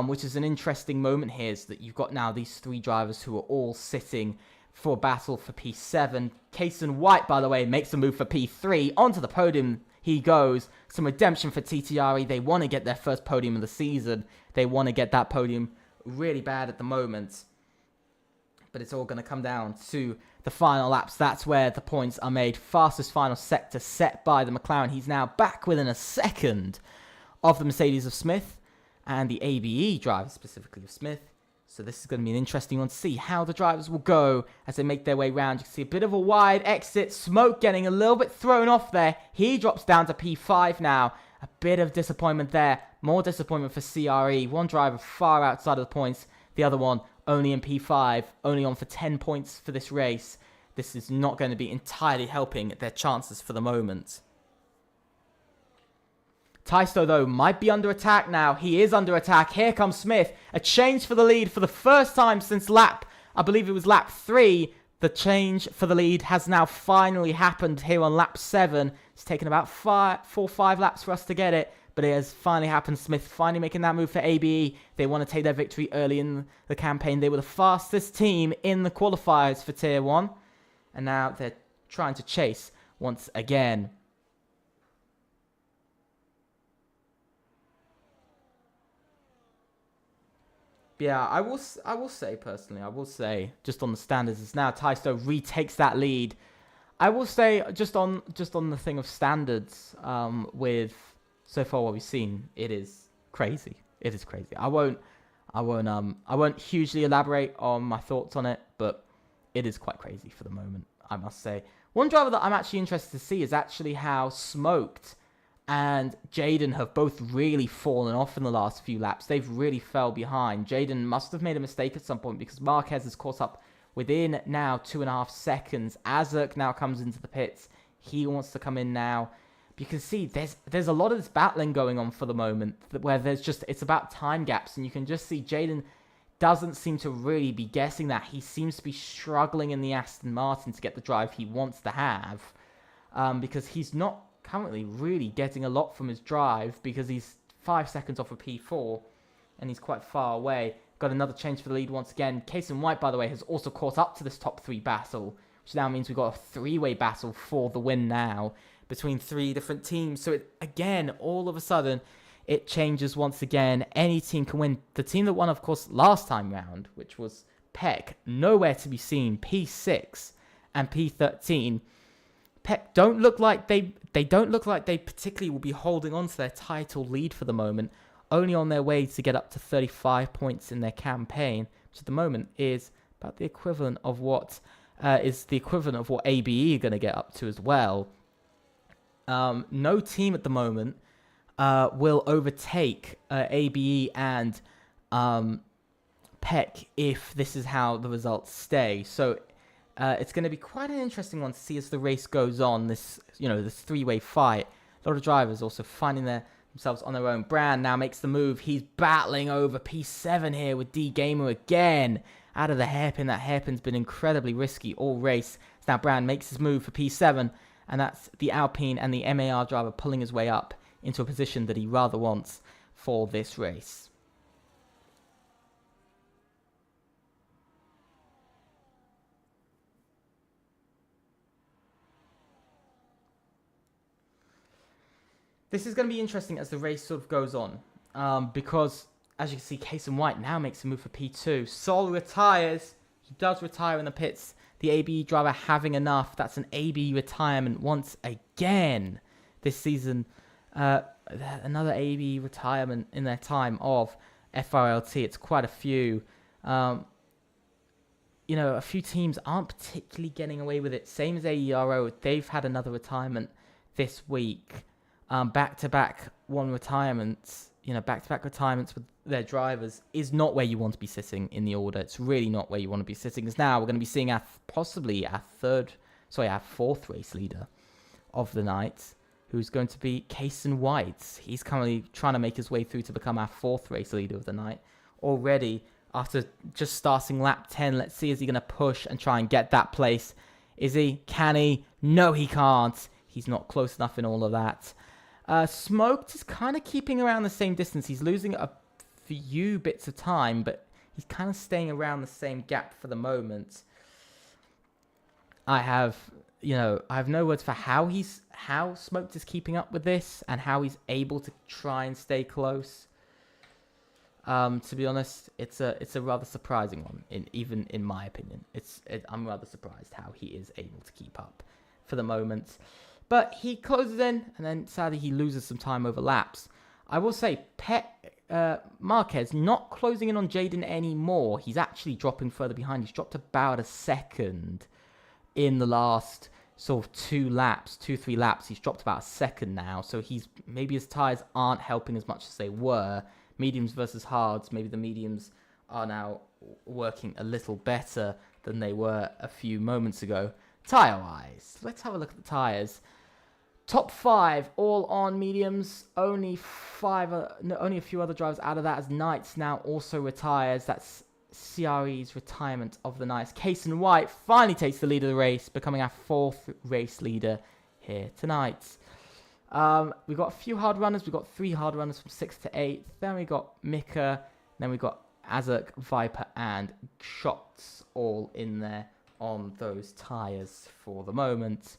Which is an interesting moment here, is that you've got now these 3 drivers who are all sitting for battle for P7. Kason White, by the way, makes a move for P3. Onto the podium he goes. Some redemption for TTRE. They want to get their first podium of the season. They want to get that podium really bad at the moment. But it's all going to come down to the final laps. That's where the points are made. Fastest final sector set by the McLaren. He's now back within a second of the Mercedes of Smith and the ABE driver, specifically of Smith. So this is going to be an interesting one to see how the drivers will go as they make their way around. You can see a bit of a wide exit. Smoke getting a little bit thrown off there. He drops down to P5 now. A bit of disappointment there. More disappointment for CRE. One driver far outside of the points. The other one only in P5. Only on for 10 points for this race. This is not going to be entirely helping their chances for the moment. Taisto, though, might be under attack now. He is under attack. Here comes Smith. A change for the lead for the first time since I believe it was lap 3. The change for the lead has now finally happened here on lap 7. It's taken about 4 or 5 laps for us to get it, but it has finally happened. Smith finally making that move for ABE. They want to take their victory early in the campaign. They were the fastest team in the qualifiers for Tier 1, and now they're trying to chase once again. Yeah, I will say personally, just on the standards, it's now Taisto retakes that lead. I will say just on the thing of standards, with so far what we've seen, it is crazy. It is crazy. I won't hugely elaborate on my thoughts on it, but it is quite crazy for the moment, I must say. One driver that I'm actually interested to see is actually how Smoked and Jaden have both really fallen off in the last few laps. They've really fell behind. Jaden must have made a mistake at some point, because Marquez has caught up within now 2.5 seconds. Azek now comes into the pits. He wants to come in now. you can see there's a lot of this battling going on for the moment, where it's about time gaps, and you can just see Jaden doesn't seem to really be guessing that. He seems to be struggling in the Aston Martin to get the drive he wants to have, because he's not currently really getting a lot from his drive, because he's 5 seconds off of P4, and he's quite far away. Got another change for the lead once again. Kason White, by the way, has also caught up to this top 3 battle, which now means we've got a 3-way battle for the win now between 3 different teams. So again, all of a sudden, it changes once again. Any team can win. The team that won, of course, last time round, which was Peck, nowhere to be seen. P6 and P13. Peck don't look like they particularly will be holding on to their title lead for the moment. Only on their way to get up to 35 points in their campaign, which at the moment is about the equivalent of what ABE are going to get up to as well. No team at the moment will overtake ABE and Peck if this is how the results stay. So it's going to be quite an interesting one to see as the race goes on. This 3-way fight. A lot of drivers also finding themselves on their own. Brand now makes the move. He's battling over P7 here with D Gamer again. Out of the hairpin. That hairpin's been incredibly risky all race. So now Brand makes his move for P7. And that's the Alpine and the MAR driver pulling his way up into a position that he rather wants for this race. This is going to be interesting as the race sort of goes on. Because, as you can see, Kason White now makes a move for P2. Sol retires. He does retire in the pits. The ABE driver having enough. That's an ABE retirement once again this season. Another ABE retirement in their time of FRLT. It's quite a few. A few teams aren't particularly getting away with it. Same as AERO. They've had another retirement this week. Back-to-back retirements with their drivers is not where you want to be sitting in the order. It's really not where you want to be sitting. Because now we're going to be seeing our fourth race leader of the night, who's going to be Kason White. He's currently trying to make his way through to become our 4th race leader of the night. Already, after just starting lap 10, let's see, is he going to push and try and get that place? Is he? Can he? No, he can't. He's not close enough in all of that. Smoked is kind of keeping around the same distance. He's losing a few bits of time, but he's kind of staying around the same gap for the moment. I have no words for how Smoked is keeping up with this and how he's able to try and stay close. To be honest, it's a rather surprising one. Even in my opinion, I'm rather surprised how he is able to keep up for the moment. But he closes in, and then sadly he loses some time over laps. I will say, Marquez not closing in on Jaden anymore. He's actually dropping further behind. He's dropped about a second in the last sort of 3 laps. He's dropped about a second now. So maybe his tyres aren't helping as much as they were. Mediums versus hards. Maybe the mediums are now working a little better than they were a few moments ago. Tyre-wise, let's have a look at the tyres. Top 5 all on mediums. Only a few other drivers out of that, as Knights now also retires. That's CRE's retirement of the night. Kason White finally takes the lead of the race, becoming our 4th race leader here tonight. We've got a few hard runners. We've got 3 hard runners from 6th to 8th. Then we got Mika. Then we got Azuk, Viper, and Shots all in there on those tyres for the moment.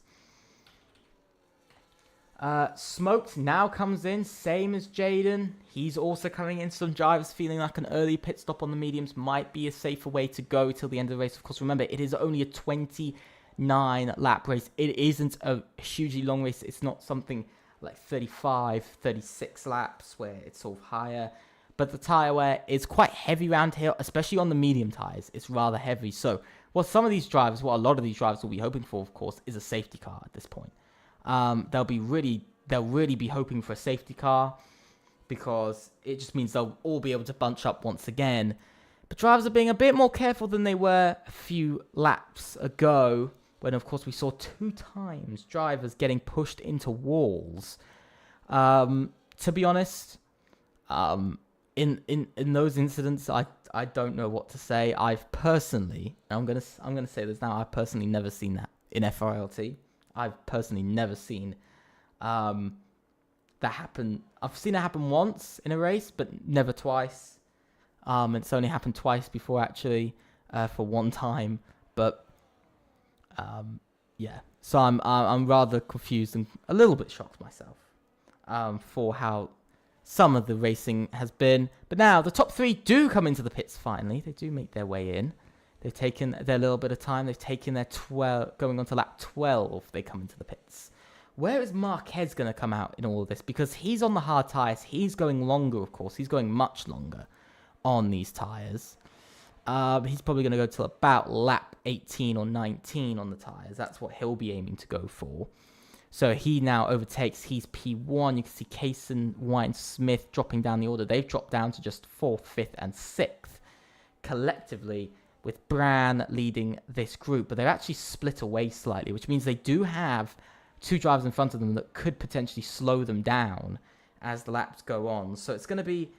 Smoked now comes in, same as Jaden. He's also coming in. Some drivers feeling like an early pit stop on the mediums might be a safer way to go till the end of the race. Of course, remember, it is only a 29 lap race. It isn't a hugely long race. It's not something like 35, 36 laps where it's sort of higher. But the tyre wear is quite heavy around here, especially on the medium tyres. It's rather heavy. So what a lot of these drivers will be hoping for, of course, is a safety car at this point. They'll really be hoping for a safety car, because it just means they'll all be able to bunch up once again. But drivers are being a bit more careful than they were a few laps ago. when, of course, we saw 2 times drivers getting pushed into walls. To be honest, in those incidents, I don't know what to say. I've personally, I'm gonna say this now, I've personally never seen that in FRLT. I've personally never seen that happen. I've seen it happen once in a race, but never twice. It's only happened twice before, actually, for one time. But yeah, so I'm rather confused and a little bit shocked myself for how some of the racing has been. But now the top 3 do come into the pits finally. They do make their way in. They've taken their little bit of time. They've taken their going on to lap 12. They come into the pits. Where is Marquez going to come out in all of this? Because he's on the hard tyres. He's going longer, of course. He's going much longer on these tyres. He's probably going to go till about lap 18 or 19 on the tyres. That's what he'll be aiming to go for. So he now overtakes. He's P1. You can see Kaysen, White, and Smith dropping down the order. They've dropped down to just 4th, 5th, and 6th collectively, with Bran leading this group. But they're actually split away slightly, which means they do have 2 drivers in front of them that could potentially slow them down as the laps go on. So it's going to be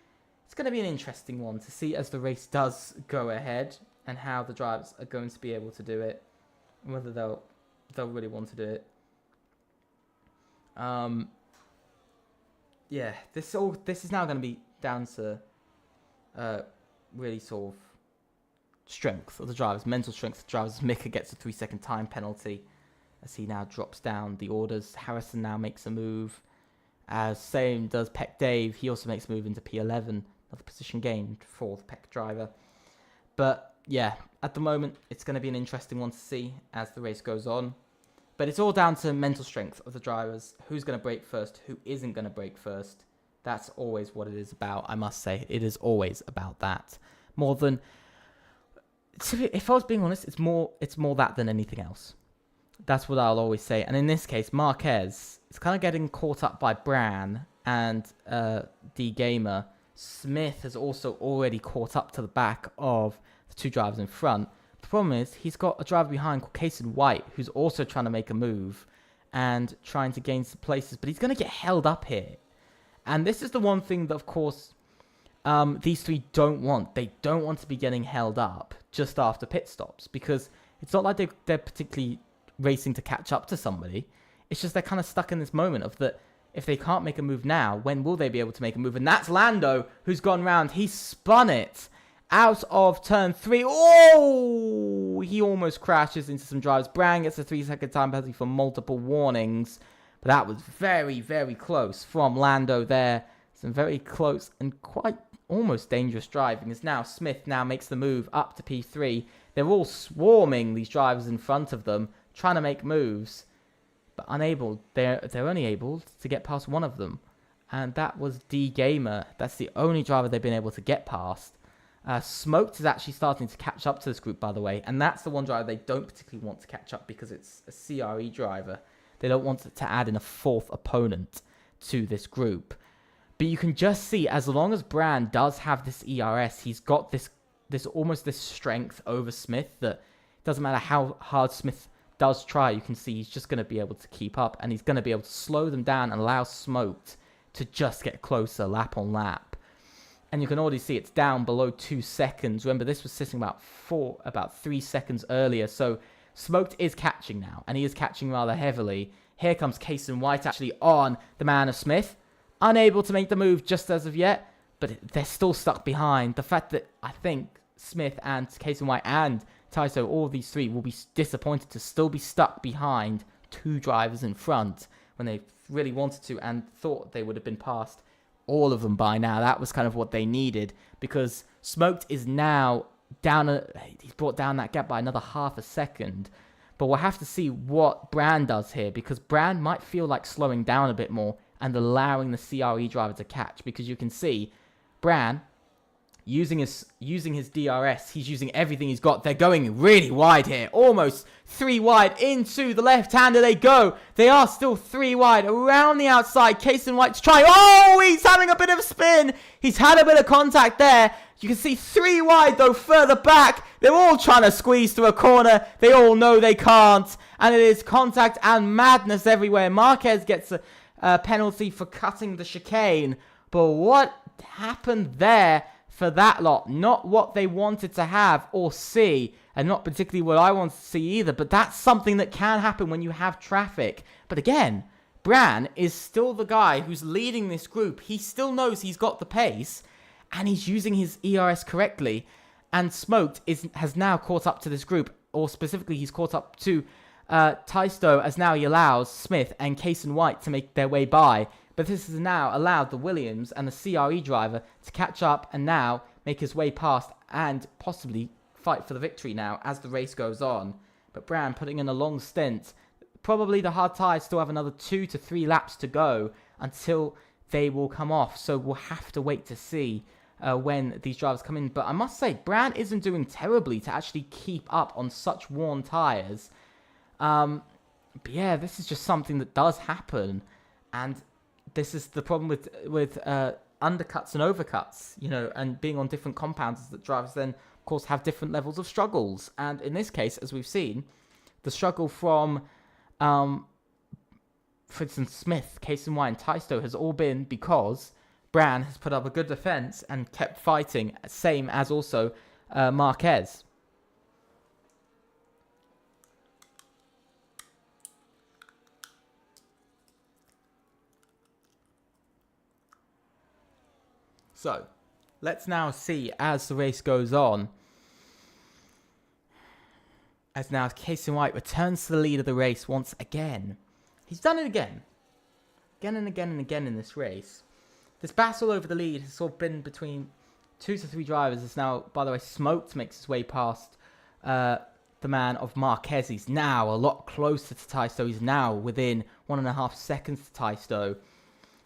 an interesting one to see as the race does go ahead, and how the drivers are going to be able to do it, and whether they'll really want to do it. Yeah, this is now going to be down to really sort of strength of the drivers, mental strength of the drivers. Mika gets a 3-second time penalty as he now drops down the orders. Harrison now makes a move, as same does Peck Dave. He also makes a move into P11, another position gained for the Peck driver. But yeah, at the moment, it's going to be an interesting one to see as the race goes on. But it's all down to mental strength of the drivers. Who's going to brake first? Who isn't going to brake first? That's always what it is about, I must say. It is always about that. More than... If I was being honest, it's more that than anything else. That's what I'll always say. And in this case, Marquez is kind of getting caught up by Bran and D Gamer. Smith has also already caught up to the back of the 2 drivers in front. The problem is he's got a driver behind called Kaysen White, who's also trying to make a move and trying to gain some places, but he's going to get held up here. And this is the one thing that, of course, these 3 don't want. They don't want to be getting held up just after pit stops, because it's not like they're particularly racing to catch up to somebody. It's just they're kind of stuck in this moment of that if they can't make a move now, when will they be able to make a move? And that's Lando, who's gone round. He spun it out of turn 3. Oh! He almost crashes into some drivers. Bran gets a 3-second time penalty for multiple warnings. But that was very, very close from Lando there. Some very close and quite almost dangerous driving. As now Smith now makes the move up to P3. They're all swarming these drivers in front of them, trying to make moves, but unable. They're only able to get past one of them, and that was D Gamer. That's the only driver they've been able to get past. Smoked is actually starting to catch up to this group, by the way, and that's the one driver they don't particularly want to catch up because it's a CRE driver. They don't want to add in a 4th opponent to this group. But you can just see, as long as Bran does have this ERS, he's got this almost this strength over Smith that it doesn't matter how hard Smith does try, you can see he's just going to be able to keep up, and he's going to be able to slow them down and allow Smoked to just get closer lap on lap. And you can already see it's down below 2 seconds. Remember, this was sitting about 3 seconds earlier. So Smoked is catching now, and he is catching rather heavily. Here comes Kaysen White actually on the man of Smith. Unable to make the move just as of yet, but they're still stuck behind. The fact that I think Smith and Kaysen White and Taiso, all of these 3, will be disappointed to still be stuck behind 2 drivers in front when they really wanted to and thought they would have been past all of them by now. That was kind of what they needed, because Smoked is now down. He's brought down that gap by another half a second. But we'll have to see what Bran does here, because Bran might feel like slowing down a bit more and allowing the CRE driver to catch, because you can see Bran, using his DRS. He's using everything he's got. They're going really wide here. Almost 3 wide into the left-hander they go. They are still 3 wide around the outside. Kason White's trying. Oh, he's having a bit of a spin. He's had a bit of contact there. You can see 3 wide, though, further back. They're all trying to squeeze through a corner. They all know they can't. And it is contact and madness everywhere. Marquez gets a penalty for cutting the chicane. But what happened there for that lot? Not what they wanted to have or see. And not particularly what I wanted to see either. But that's something that can happen when you have traffic. But again, Bran is still the guy who's leading this group. He still knows he's got the pace. And he's using his ERS correctly. And Smoked has now caught up to this group. Or specifically, he's caught up to Taisto, as now he allows Smith and Kason White to make their way by. But this has now allowed the Williams and the CRE driver to catch up and now make his way past and possibly fight for the victory now as the race goes on. But Bran putting in a long stint. Probably the hard tyres still have another 2 to 3 laps to go until they will come off. So we'll have to wait to see when these drivers come in. But I must say, Bran isn't doing terribly to actually keep up on such worn tyres. But yeah, this is just something that does happen. And this is the problem with undercuts and overcuts, you know, and being on different compounds, that drivers then, of course, have different levels of struggles. And in this case, as we've seen, the struggle from, for instance, Smith, Kason White, and Taisto has all been because Bran has put up a good defense and kept fighting, same as also Marquez. So, let's now see as the race goes on. As now Kason White returns to the lead of the race once again. He's done it again. Again and again and again in this race. This battle over the lead has sort of been between 2 to 3 drivers. It's now, by the way, Smoked makes his way past the man of Marquez. He's now a lot closer to Taisto. He's now within 1.5 seconds to Taisto.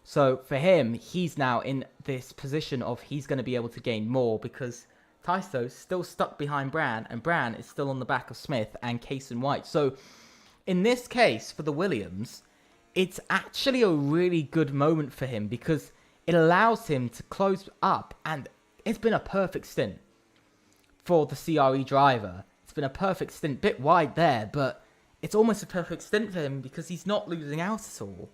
So for him, he's now in this position of he's going to be able to gain more because Taisto's still stuck behind Bran and Bran is still on the back of Smith and Kason White. So in this case, for the Williams, it's actually a really good moment for him because it allows him to close up, and it's been a perfect stint for the CRE driver. It's been a perfect stint, bit wide there, but it's almost a perfect stint for him because he's not losing out at all.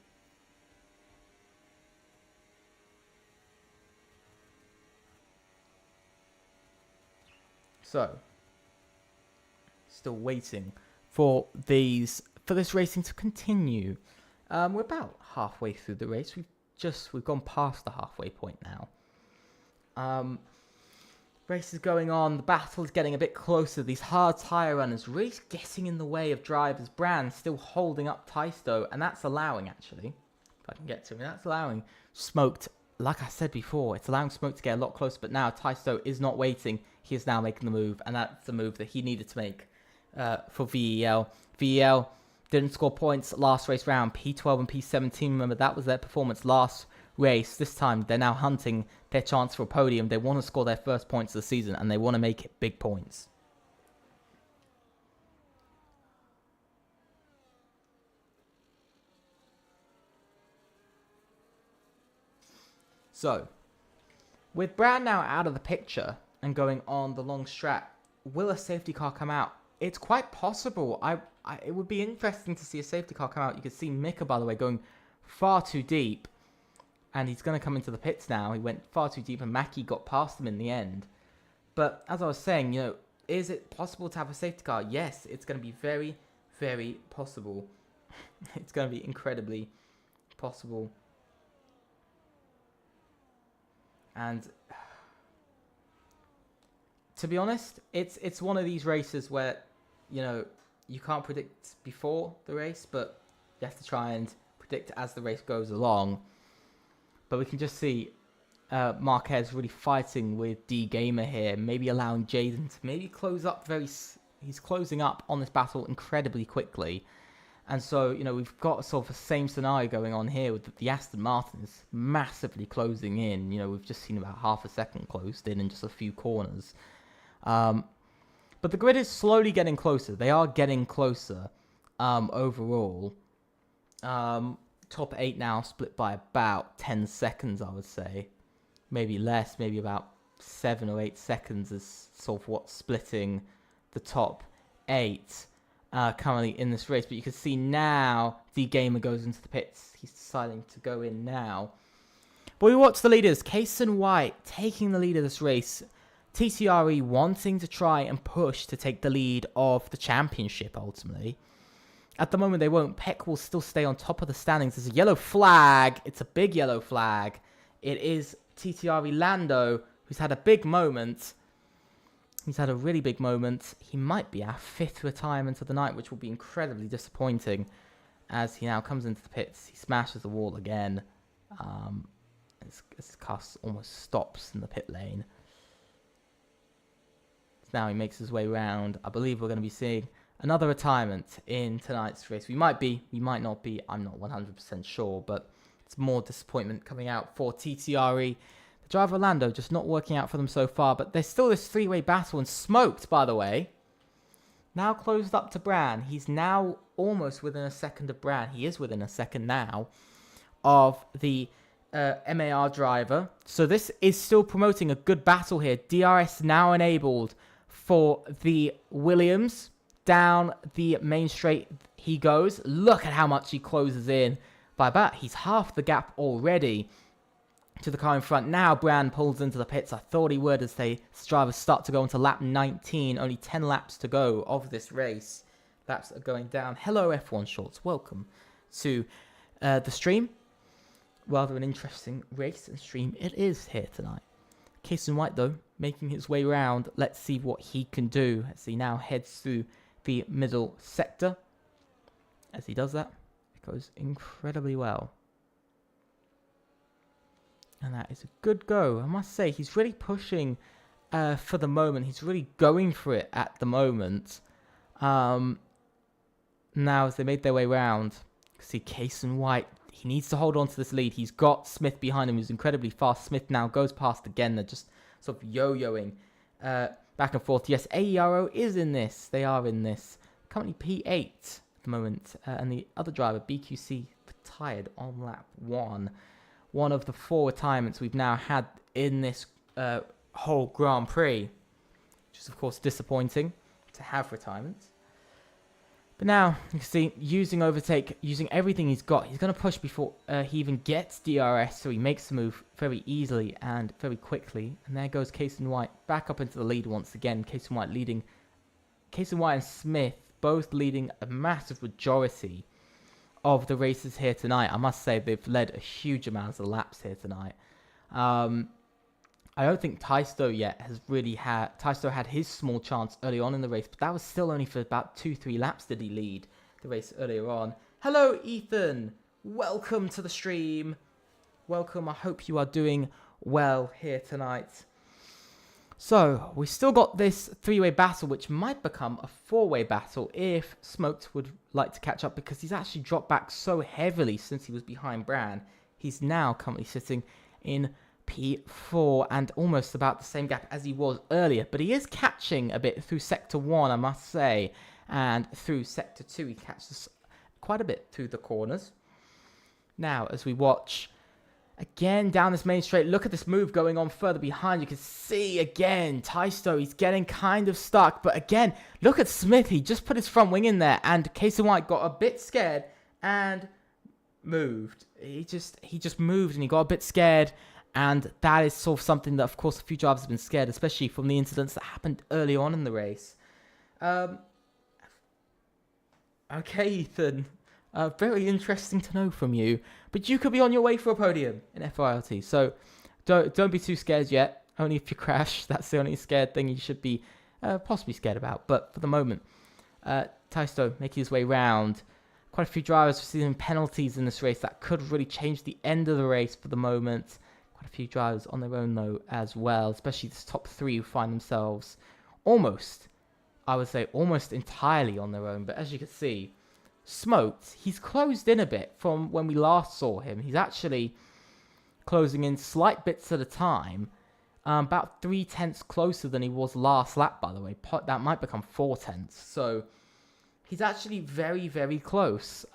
So, still waiting for this racing to continue. We're about halfway through the race. We've gone past the halfway point now. Race is going on. The battle is getting a bit closer. These hard tyre runners really getting in the way of drivers. Bran still holding up Taisto, and that's allowing, actually, if I can get to him, that's allowing Smoked, like I said before, it's allowing Smoked to get a lot closer, but now Taisto is not waiting. He is now making the move, and that's the move that he needed to make for VEL. VEL didn't score points last race round. P12 and P17, remember, that was their performance last race. This time, they're now hunting their chance for a podium. They want to score their first points of the season, and they want to make it big points. So, with Brad now out of the picture and going on the long strat, will a safety car come out? It's quite possible. It would be interesting to see a safety car come out. You could see Mika, by the way, going far too deep. And he's going to come into the pits now. He went far too deep and Mackie got past him in the end. But as I was saying, you know, is it possible to have a safety car? Yes, it's going to be very, very possible. It's going to be incredibly possible. And to be honest, it's one of these races where, you know, you can't predict before the race, but you have to try and predict as the race goes along. But we can just see Marquez really fighting with D Gamer here, maybe allowing Jaden to maybe close up he's closing up on this battle incredibly quickly. And so, we've got sort of the same scenario going on here with the Aston Martins massively closing in. We've just seen about half a second closed in just a few corners. But the grid is slowly getting closer. They are getting closer overall. Top 8 now split by about 10 seconds, I would say. Maybe less, maybe about 7 or 8 seconds is sort of what's splitting the top 8 currently in this race. But you can see now the Gamer goes into the pits. He's deciding to go in now. But we watch the leaders. Kason White taking the lead of this race. TCRE wanting to try and push to take the lead of the championship ultimately. At the moment they won't. Peck will still stay on top of the standings. There's a yellow flag. It's a big yellow flag. It is TCRE Lando who's had a big moment. He's had a really big moment. He might be our 5th retirement of the night, which will be incredibly disappointing as he now comes into the pits. He smashes the wall again. His car almost stops in the pit lane. Now he makes his way round. I believe we're going to be seeing another retirement in tonight's race. We might be, we might not be. I'm not 100% sure, but it's more disappointment coming out for TTRE. The driver Orlando just not working out for them so far, but there's still this three-way battle, and Smoked, by the way, now closed up to Bran. He's now almost within a second of Bran. He is within a second now of the MAR driver. So this is still promoting a good battle here. DRS now enabled for the Williams. Down the main straight he goes. Look at how much he closes in. By about, he's half the gap already to the car in front. Now Bran pulls into the pits. I thought he would as the drivers start to go into lap 19. Only 10 laps to go of this race. Laps are going down. Hello F1 Shorts. Welcome to the stream. Rather an interesting race and stream it is here tonight. Kason White though, making his way around. Let's see what he can do as he now heads through the middle sector. As he does that, it goes incredibly well. And that is a good go. I must say, he's really pushing for the moment. He's really going for it at the moment. Now, as they made their way round, you can see Kason White. He needs to hold on to this lead. He's got Smith behind him, who's incredibly fast. Smith now goes past again. They're just sort of yo-yoing back and forth. Yes, AERO is in this. They are in this. Currently P8 at the moment. And the other driver, BQC, retired on lap 1. One of the 4 retirements we've now had in this whole Grand Prix. Which is, of course, disappointing to have retirements. But now, you can see, using overtake, using everything he's got, he's going to push before he even gets DRS, so he makes the move very easily and very quickly. And there goes Kason White back up into the lead once again. Kason White leading, Kason White and Smith both leading a massive majority of the races here tonight. I must say, they've led a huge amount of the laps here tonight. I don't think Taisto yet has really had... Taisto had his small chance early on in the race, but that was still only for about 2-3 laps did he lead the race earlier on. Hello, Ethan. Welcome to the stream. Welcome. I hope you are doing well here tonight. So, we still got this 3-way battle, which might become a 4-way battle if Smoked would like to catch up, because he's actually dropped back so heavily since he was behind Bran. He's now currently sitting in P4 and almost about the same gap as he was earlier, but he is catching a bit through sector 1, I must say, and through sector 2 he catches quite a bit through the corners. Now as we watch again down this main straight, look at this move going on further behind. You can see again Taisto, he's getting kind of stuck, but again look at Smith, he just put his front wing in there and Kason White got a bit scared and moved. He just moved and he got a bit scared. And that is sort of something that, of course, a few drivers have been scared, especially from the incidents that happened early on in the race. Okay, Ethan. Very interesting to know from you. But you could be on your way for a podium in FRLT. So don't be too scared yet. Only if you crash. That's the only scared thing you should be possibly scared about. But for the moment, Taisto making his way round. Quite a few drivers receiving penalties in this race that could really change the end of the race for the moment. Quite a few drivers on their own, though, as well. Especially this top 3 who find themselves almost, I would say, almost entirely on their own. But as you can see, smoked. He's closed in a bit from when we last saw him. He's actually closing in slight bits at a time. About 3/10 closer than he was last lap, by the way. That might become 4/10. So he's actually very, very close.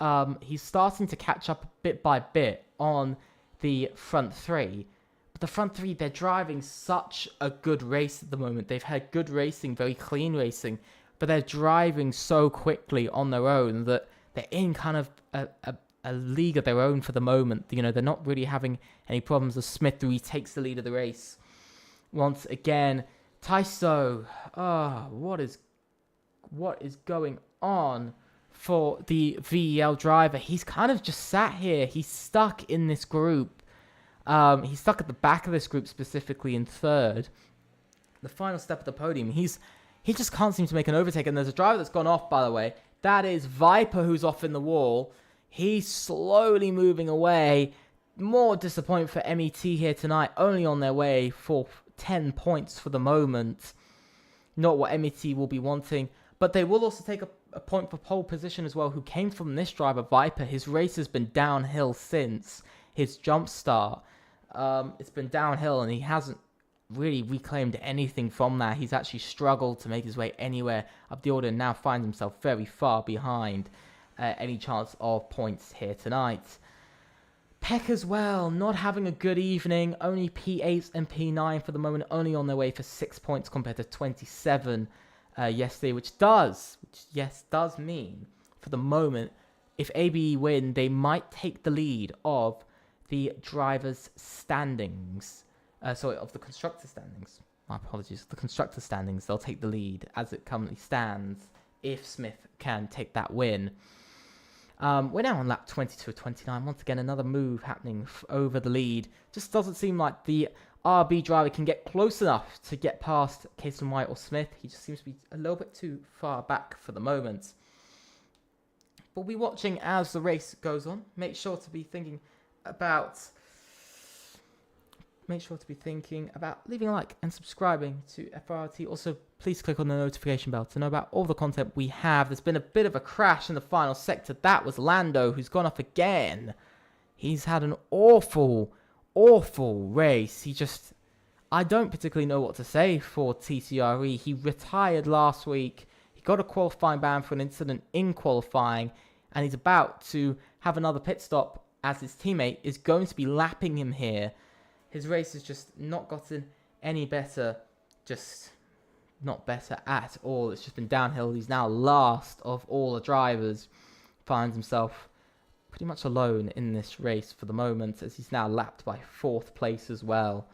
He's starting to catch up bit by bit on the front three. But the front three, they're driving such a good race at the moment. They've had good racing, very clean racing. But they're driving so quickly on their own that they're in kind of a league of their own for the moment. You know, they're not really having any problems as Smith retakes the lead of the race. Once again, Taiso, what is going on for the VEL driver? He's kind of just sat here. He's stuck in this group. He's stuck at the back of this group, specifically in third. The final step of the podium. He just can't seem to make an overtake. And there's a driver that's gone off, by the way. That is Viper, who's off in the wall. He's slowly moving away. More disappointment for MET here tonight. Only on their way for 10 points for the moment. Not what MET will be wanting. But they will also take a point for pole position as well, who came from this driver, Viper. His race has been downhill since his jump start. It's been downhill, and he hasn't really reclaimed anything from that. He's actually struggled to make his way anywhere up the order and now finds himself very far behind any chance of points here tonight. Peck as well, not having a good evening. Only P8 and P9 for the moment, only on their way for 6 points compared to 27 yesterday, which does mean for the moment, if ABE win, they might take the lead of the drivers' standings. Of the constructor standings. My apologies. The constructor standings, they'll take the lead as it currently stands if Smith can take that win. We're now on lap 22 of 29. Once again, another move happening over the lead. Just doesn't seem like the RB driver can get close enough to get past Cason White or Smith. He just seems to be a little bit too far back for the moment. But we'll be watching as the race goes on. Make sure to be thinking about leaving a like and subscribing to FRLT. Also, please click on the notification bell to know about all the content we have. There's been a bit of a crash in the final sector. That was Lando, who's gone off again. He's had an awful race. I don't particularly know what to say for TCRE. He retired last week. He got a qualifying ban for an incident in qualifying, and he's about to have another pit stop as his teammate is going to be lapping him here. His race has just not gotten any better, just not better at all. It's just been downhill. He's now last of all the drivers. Finds himself pretty much alone in this race for the moment, as he's now lapped by 4th place as well.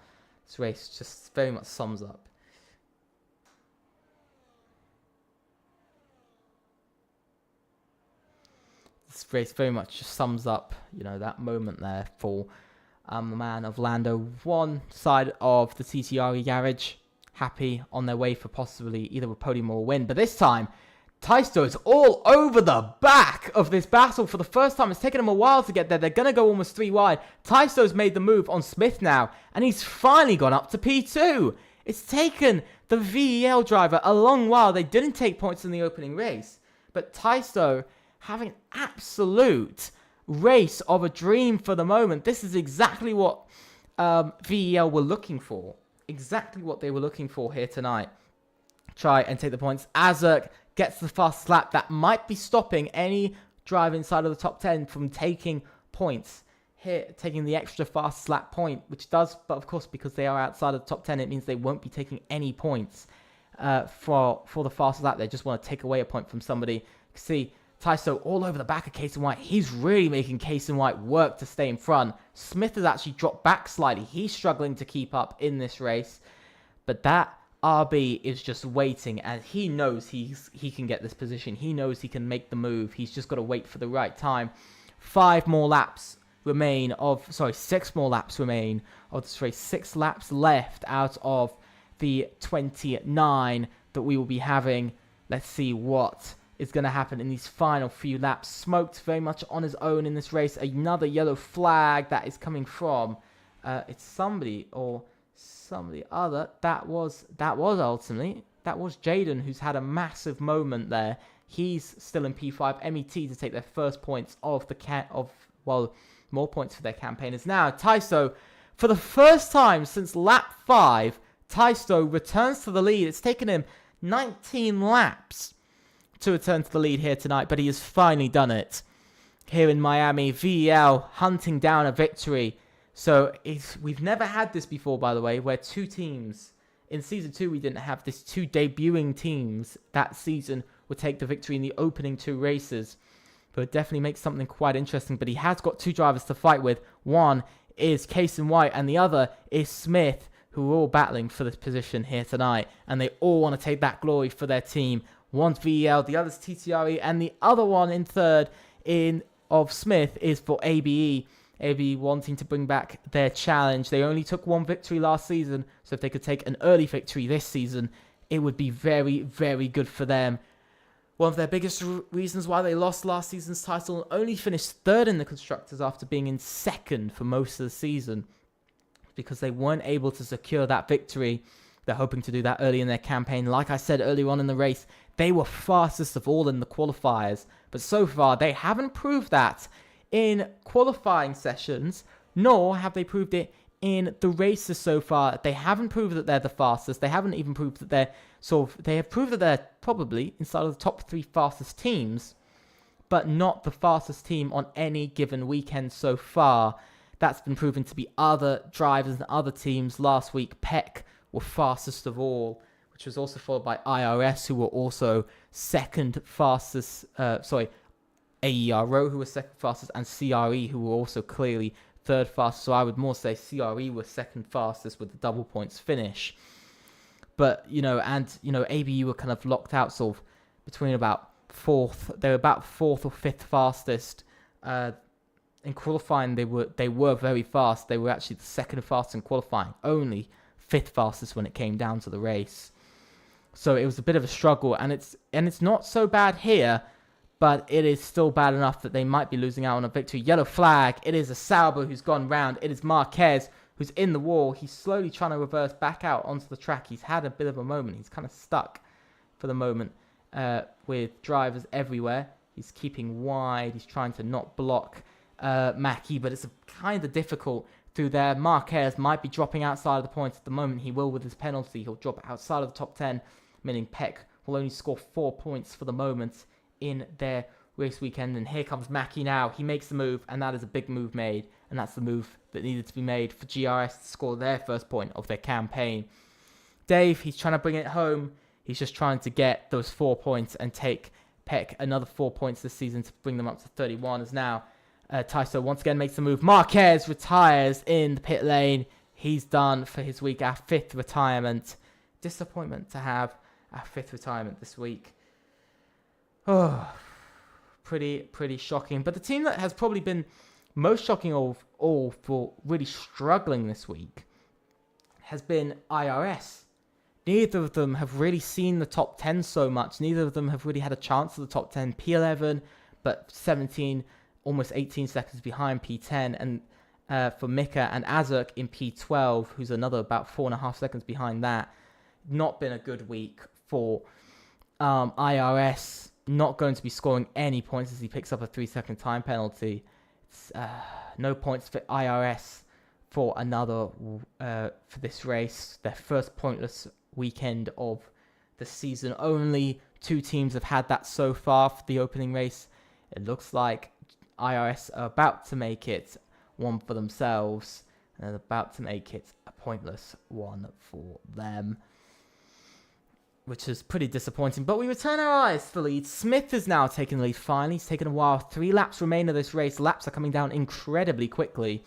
This race just very much sums up. This race very much just sums up, that moment there for the man of Lando. One side of the TCRE garage, happy on their way for possibly either a podium or a win. But this time, Taisto is all over the back of this battle for the first time. It's taken him a while to get there. They're going to go almost 3 wide. Taisto's made the move on Smith now, and he's finally gone up to P2. It's taken the VEL driver a long while. They didn't take points in the opening race, but Taisto having an absolute race of a dream for the moment. This is exactly what VEL were looking for. Exactly what they were looking for here tonight. Try and take the points. Azurk gets the fast lap. That might be stopping any driver inside of the top 10 from taking points. Here, taking the extra fast lap point, which does, but of course, because they are outside of the top 10, it means they won't be taking any points for the fast lap. They just want to take away a point from somebody. You can see Taiso all over the back of Cason White. He's really making Cason White work to stay in front. Smith has actually dropped back slightly. He's struggling to keep up in this race. But that RB is just waiting, and he knows he can get this position. He knows he can make the move. He's just got to wait for the right time. 6 more laps remain of this race. 6 laps left out of the 29 that we will be having. Let's see what is going to happen in these final few laps. Smoked very much on his own in this race. Another yellow flag that is coming from it's somebody other. That was Jaden, who's had a massive moment there. He's still in P5. MET to take their first points of the more points for their campaign is now Taisto. For the first time since lap 5, Taisto returns to the lead. It's taken him 19 laps to return to the lead here tonight, but he has finally done it. Here in Miami, VEL hunting down a victory. So we've never had this before, by the way, where two teams, in Season 2 we didn't have this, two debuting teams that season would take the victory in the opening 2 races. But it definitely makes something quite interesting. But he has got 2 drivers to fight with. One is Kason White and the other is Smith, who are all battling for this position here tonight. And they all want to take that glory for their team. One's VEL, the other's TTRE, and the other one in third of Smith is for ABE. ABE wanting to bring back their challenge. They only took 1 victory last season, so if they could take an early victory this season, it would be very, very good for them. One of their biggest reasons why they lost last season's title and only finished 3rd in the Constructors after being in 2nd for most of the season, because they weren't able to secure that victory. They're hoping to do that early in their campaign. Like I said earlier on in the race, they were fastest of all in the qualifiers, but so far they haven't proved that in qualifying sessions, nor have they proved it in the races so far. They haven't proved that they're the fastest. They haven't even proved that they have proved that they're probably inside of the top 3 fastest teams, but not the fastest team on any given weekend so far. That's been proven to be other drivers and other teams. Last week, Peck were fastest of all, which was also followed by IRS, who were also second fastest. AERO, who was second fastest, and CRE, who were also clearly third fastest. So I would more say CRE was second fastest with the double points finish. But, ABU were kind of locked out sort of between about 4th. They were about 4th or 5th fastest. In qualifying, they were very fast. They were actually the second fastest in qualifying. Only 5th fastest when it came down to the race. So it was a bit of a struggle. And it's not so bad here, but it is still bad enough that they might be losing out on a victory. Yellow flag. It is a Sauber who's gone round. It is Marquez who's in the wall. He's slowly trying to reverse back out onto the track. He's had a bit of a moment. He's kind of stuck for the moment with drivers everywhere. He's keeping wide. He's trying to not block Mackie, but it's kind of difficult through there. Marquez might be dropping outside of the points at the moment. He will with his penalty. He'll drop outside of the top 10, meaning Peck will only score 4 points for the moment in their race weekend. And here comes Mackie now. He makes the move, and that is a big move made, and that's the move that needed to be made for GRS to score their first point of their campaign. Dave, he's trying to bring it home. He's just trying to get those 4 points and take Peck another 4 points this season to bring them up to 31. As now Taiso once again makes the move. Marquez retires in the pit lane. He's done for his week, our 5th retirement. Disappointment to have our 5th retirement this week. Oh, pretty shocking. But the team that has probably been most shocking of all for really struggling this week has been IRS. Neither of them have really seen the top 10 so much. Neither of them have really had a chance at the top 10. P11, but 17, almost 18 seconds behind P10. And for Mika and Azuk in P12, who's another about 4.5 seconds behind that. Not been a good week for IRS. Not going to be scoring any points as he picks up a 3-second time penalty. It's, no points for IRS for another for this race. Their first pointless weekend of the season. Only 2 teams have had that so far for the opening race. It looks like IRS are about to make it one for themselves, and they're about to make it a pointless one for them, which is pretty disappointing. But we return our eyes to the lead. Smith is now taking the lead finally. It's taken a while. 3 laps remain of this race. Laps are coming down incredibly quickly,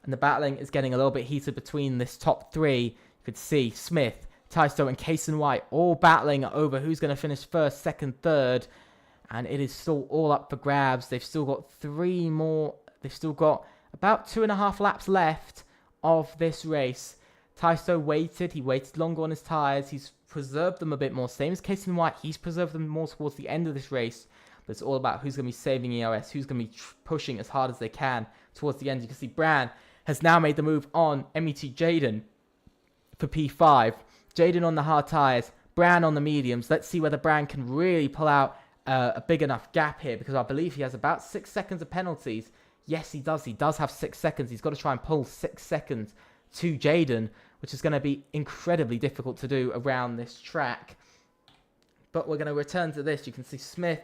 and the battling is getting a little bit heated between this top 3. You could see Smith, Taisto, and Kason White all battling over who's going to finish first, second, third, and it is still all up for grabs. They've still got 3 more. They've still got about 2.5 laps left of this race. Taisto waited. He waited longer on his tyres. He's preserved them a bit more. Same as Kason White. He's preserved them more towards the end of this race. But it's all about who's going to be saving ERS, who's going to be pushing as hard as they can towards the end. You can see Bran has now made the move on MET Jaden for P5. Jaden on the hard tyres, Bran on the mediums. Let's see whether Bran can really pull out a big enough gap here, because I believe he has about 6 seconds of penalties. Yes, he does. He does have 6 seconds. He's got to try and pull 6 seconds to Jaden, which is going to be incredibly difficult to do around this track. But we're going to return to this. You can see Smith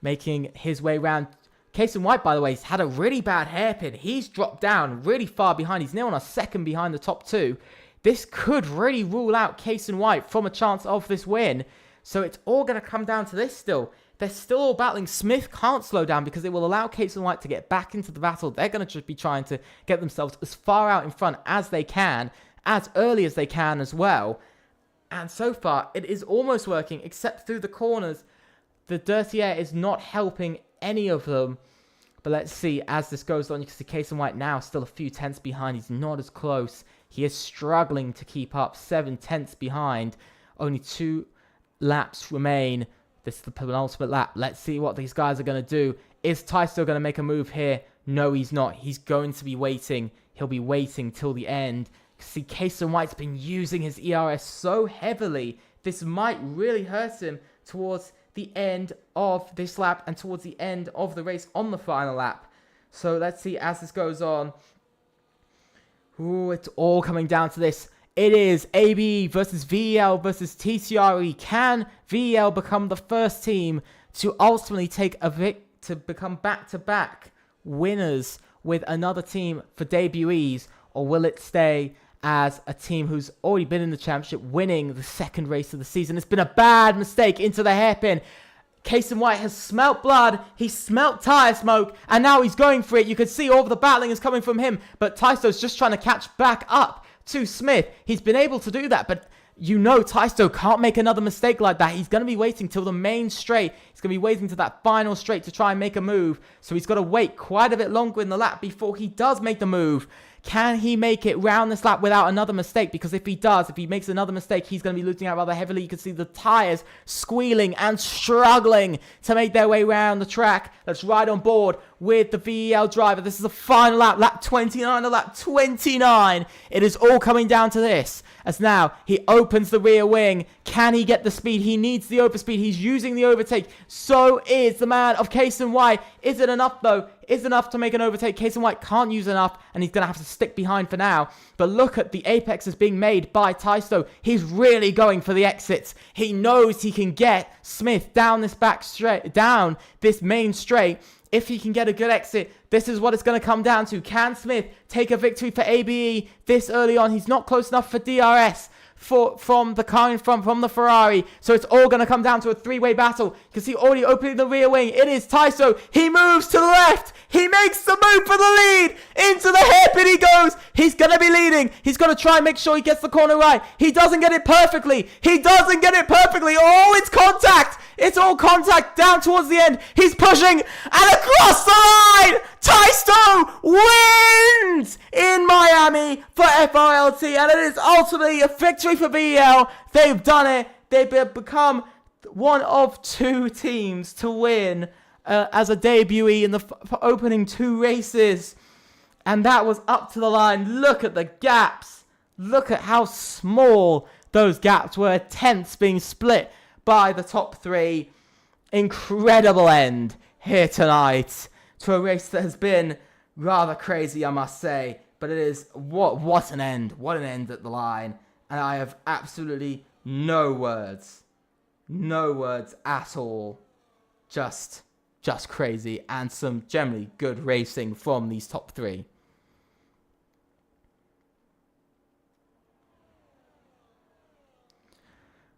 making his way around. Kason White, by the way, has had a really bad hairpin. He's dropped down really far behind. He's now on a second behind the top 2. This could really rule out Kason White from a chance of this win. So it's all going to come down to this still. They're still all battling. Smith can't slow down because it will allow Kason White to get back into the battle. They're going to just be trying to get themselves as far out in front as they can, as early as they can as well. And so far, it is almost working, except through the corners. The dirty air is not helping any of them. But let's see, as this goes on, you can see Kason White now still a few tenths behind. He's not as close. He is struggling to keep up, 7 tenths behind. Only 2 laps remain. This is the penultimate lap. Let's see what these guys are going to do. Is Tyso going to make a move here? No, he's not. He's going to be waiting. He'll be waiting till the end. See, Kason White's been using his ERS so heavily. This might really hurt him towards the end of this lap and towards the end of the race on the final lap. So let's see as this goes on. Ooh, it's all coming down to this. It is ABE versus VEL versus TCRE. Can VEL become the first team to ultimately take to become back-to-back winners with another team for debutees, or will it stay as a team who's already been in the championship, winning the second race of the season? It's been a bad mistake into the hairpin. Kason White has smelt blood, he smelt tyre smoke, and now he's going for it. You can see all of the battling is coming from him, but Tyso's just trying to catch back up to Smith. He's been able to do that, but you know Tyso can't make another mistake like that. He's going to be waiting till the main straight. He's going to be waiting to that final straight to try and make a move. So he's got to wait quite a bit longer in the lap before he does make the move. Can he make it round this lap without another mistake? Because if he does, if he makes another mistake, he's going to be losing out rather heavily. You can see the tyres squealing and struggling to make their way around the track. Let's ride on board with the VEL driver. This is the final lap, lap 29 to lap 29. It is all coming down to this. As now, he opens the rear wing. Can he get the speed? He needs the overspeed. He's using the overtake. So is the man of Kason White. Is it enough, though? Is it enough to make an overtake? Kason White can't use enough, and he's going to have to stick behind for now. But look at the apexes being made by Tyso. He's really going for the exits. He knows he can get Smith down this back straight, down this main straight. If he can get a good exit, this is what it's going to come down to. Can Smith take a victory for ABE this early on? He's not close enough for DRS. From the car in front, from the Ferrari. So it's all going to come down to a three-way battle. You can see already opening the rear wing. It is Tyso. He moves to the left. He makes the move for the lead. Into the hairpin he goes. He's going to be leading. He's got to try and make sure he gets the corner right. He doesn't get it perfectly. He doesn't get it perfectly. Oh, it's contact. It's all contact down towards the end. He's pushing and across the line. Tyso wins in Miami for FRLT, and it is ultimately a victory for VEL. They've done it. They've become one of 2 teams to win as a debutee in the opening 2 races, and that was up to the line. Look at the gaps. Look at how small those gaps were. Tenths being split by the top 3. Incredible end here tonight to a race that has been rather crazy, I must say. But it is, what an end. What an end at the line. And I have absolutely no words. No words at all. Just crazy. And some generally good racing from these top 3.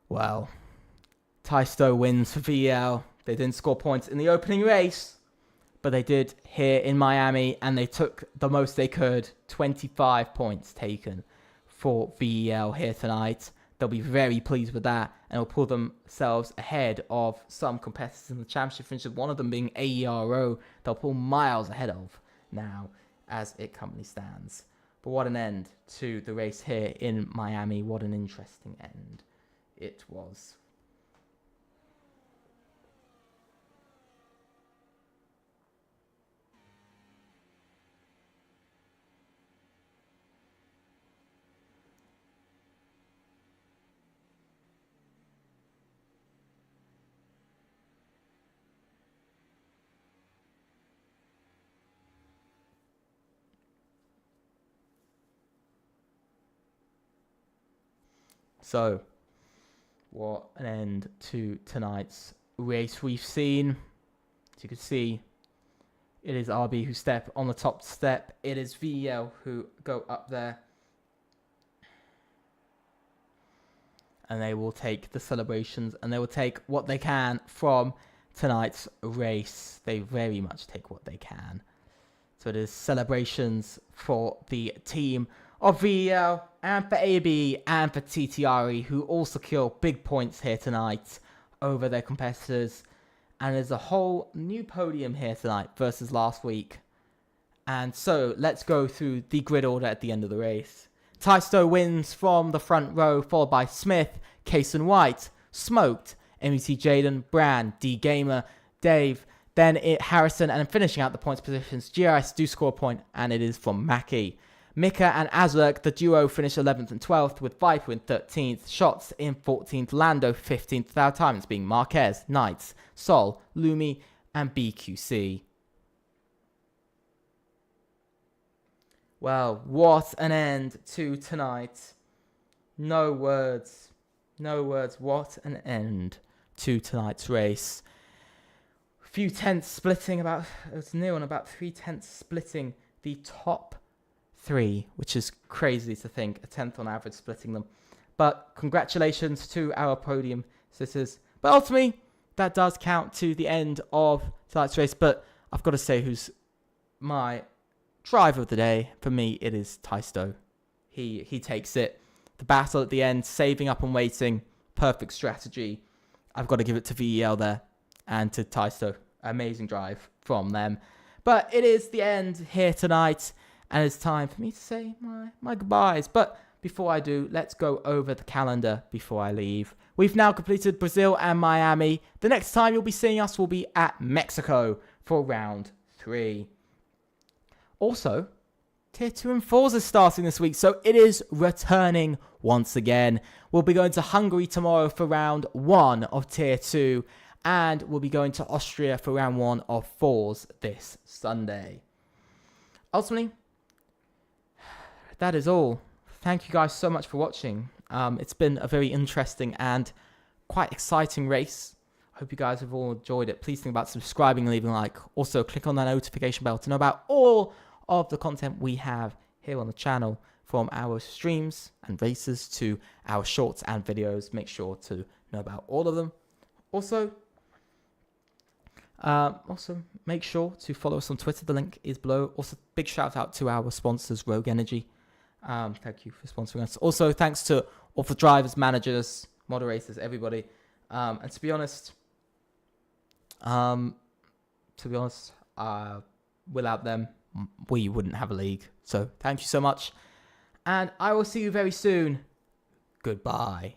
Well, Tyso wins for VEL. They didn't score points in the opening race, but they did here in Miami, and they took the most they could. 25 points taken for VEL here tonight. They'll be very pleased with that, and will pull themselves ahead of some competitors in the championship finishes, one of them being AERO. They'll pull miles ahead of now as it currently stands. But what an end to the race here in Miami. What an interesting end it was. So, what an end to tonight's race we've seen. As you can see, it is RB who step on the top step. It is VEL who go up there. And they will take the celebrations and they will take what they can from tonight's race. They very much take what they can. So it is celebrations for the team of VEL and for AB and for TTRE, who all secure big points here tonight over their competitors. And there's a whole new podium here tonight versus last week. And so let's go through the grid order at the end of the race. Tysto wins from the front row, followed by Smith, Case and White, Smoked, MET Jaden, Brand, D Gamer, Dave, then Harrison, and finishing out the points positions, GRS do score a point, and it is from Mackie. Mika and Azurk, the duo, finish 11th and 12th, with Viper in 13th, Shots in 14th, Lando 15th, without timings being Marquez, Knights, Sol, Lumi, and BQC. Well, what an end to tonight. No words. No words. What an end to tonight's race. Few tenths splitting about, it was near on about 3 tenths splitting the top 3, which is crazy to think, a tenth on average splitting them. But congratulations to our podium sitters. But ultimately, that does count to the end of tonight's race. But I've got to say who's my driver of the day. For me, it is Tysto. He takes it. The battle at the end, saving up and waiting, perfect strategy. I've got to give it to VEL there and to Tysto. Amazing drive from them. But it is the end here tonight, and it's time for me to say my goodbyes. But before I do, let's go over the calendar before I leave. We've now completed Brazil and Miami. The next time you'll be seeing us will be at Mexico for round 3. Also, Tier 2 and 4s is starting this week, so it is returning once again. We'll be going to Hungary tomorrow for round 1 of Tier 2, and we'll be going to Austria for round 1 of 4s this Sunday. Ultimately, that is all. Thank you guys so much for watching. It's been a very interesting and quite exciting race. I hope you guys have all enjoyed it. Please think about subscribing and leaving a like. Also, click on that notification bell to know about all of the content we have here on the channel, from our streams and races to our shorts and videos. Make sure to know about all of them. Also, make sure to follow us on Twitter. The link is below. Also, big shout out to our sponsors, Rogue Energy. Thank you for sponsoring us. Also, thanks to all the drivers, managers, moderators, everybody. And to be honest, without them, we wouldn't have a league. So thank you so much. And I will see you very soon. Goodbye.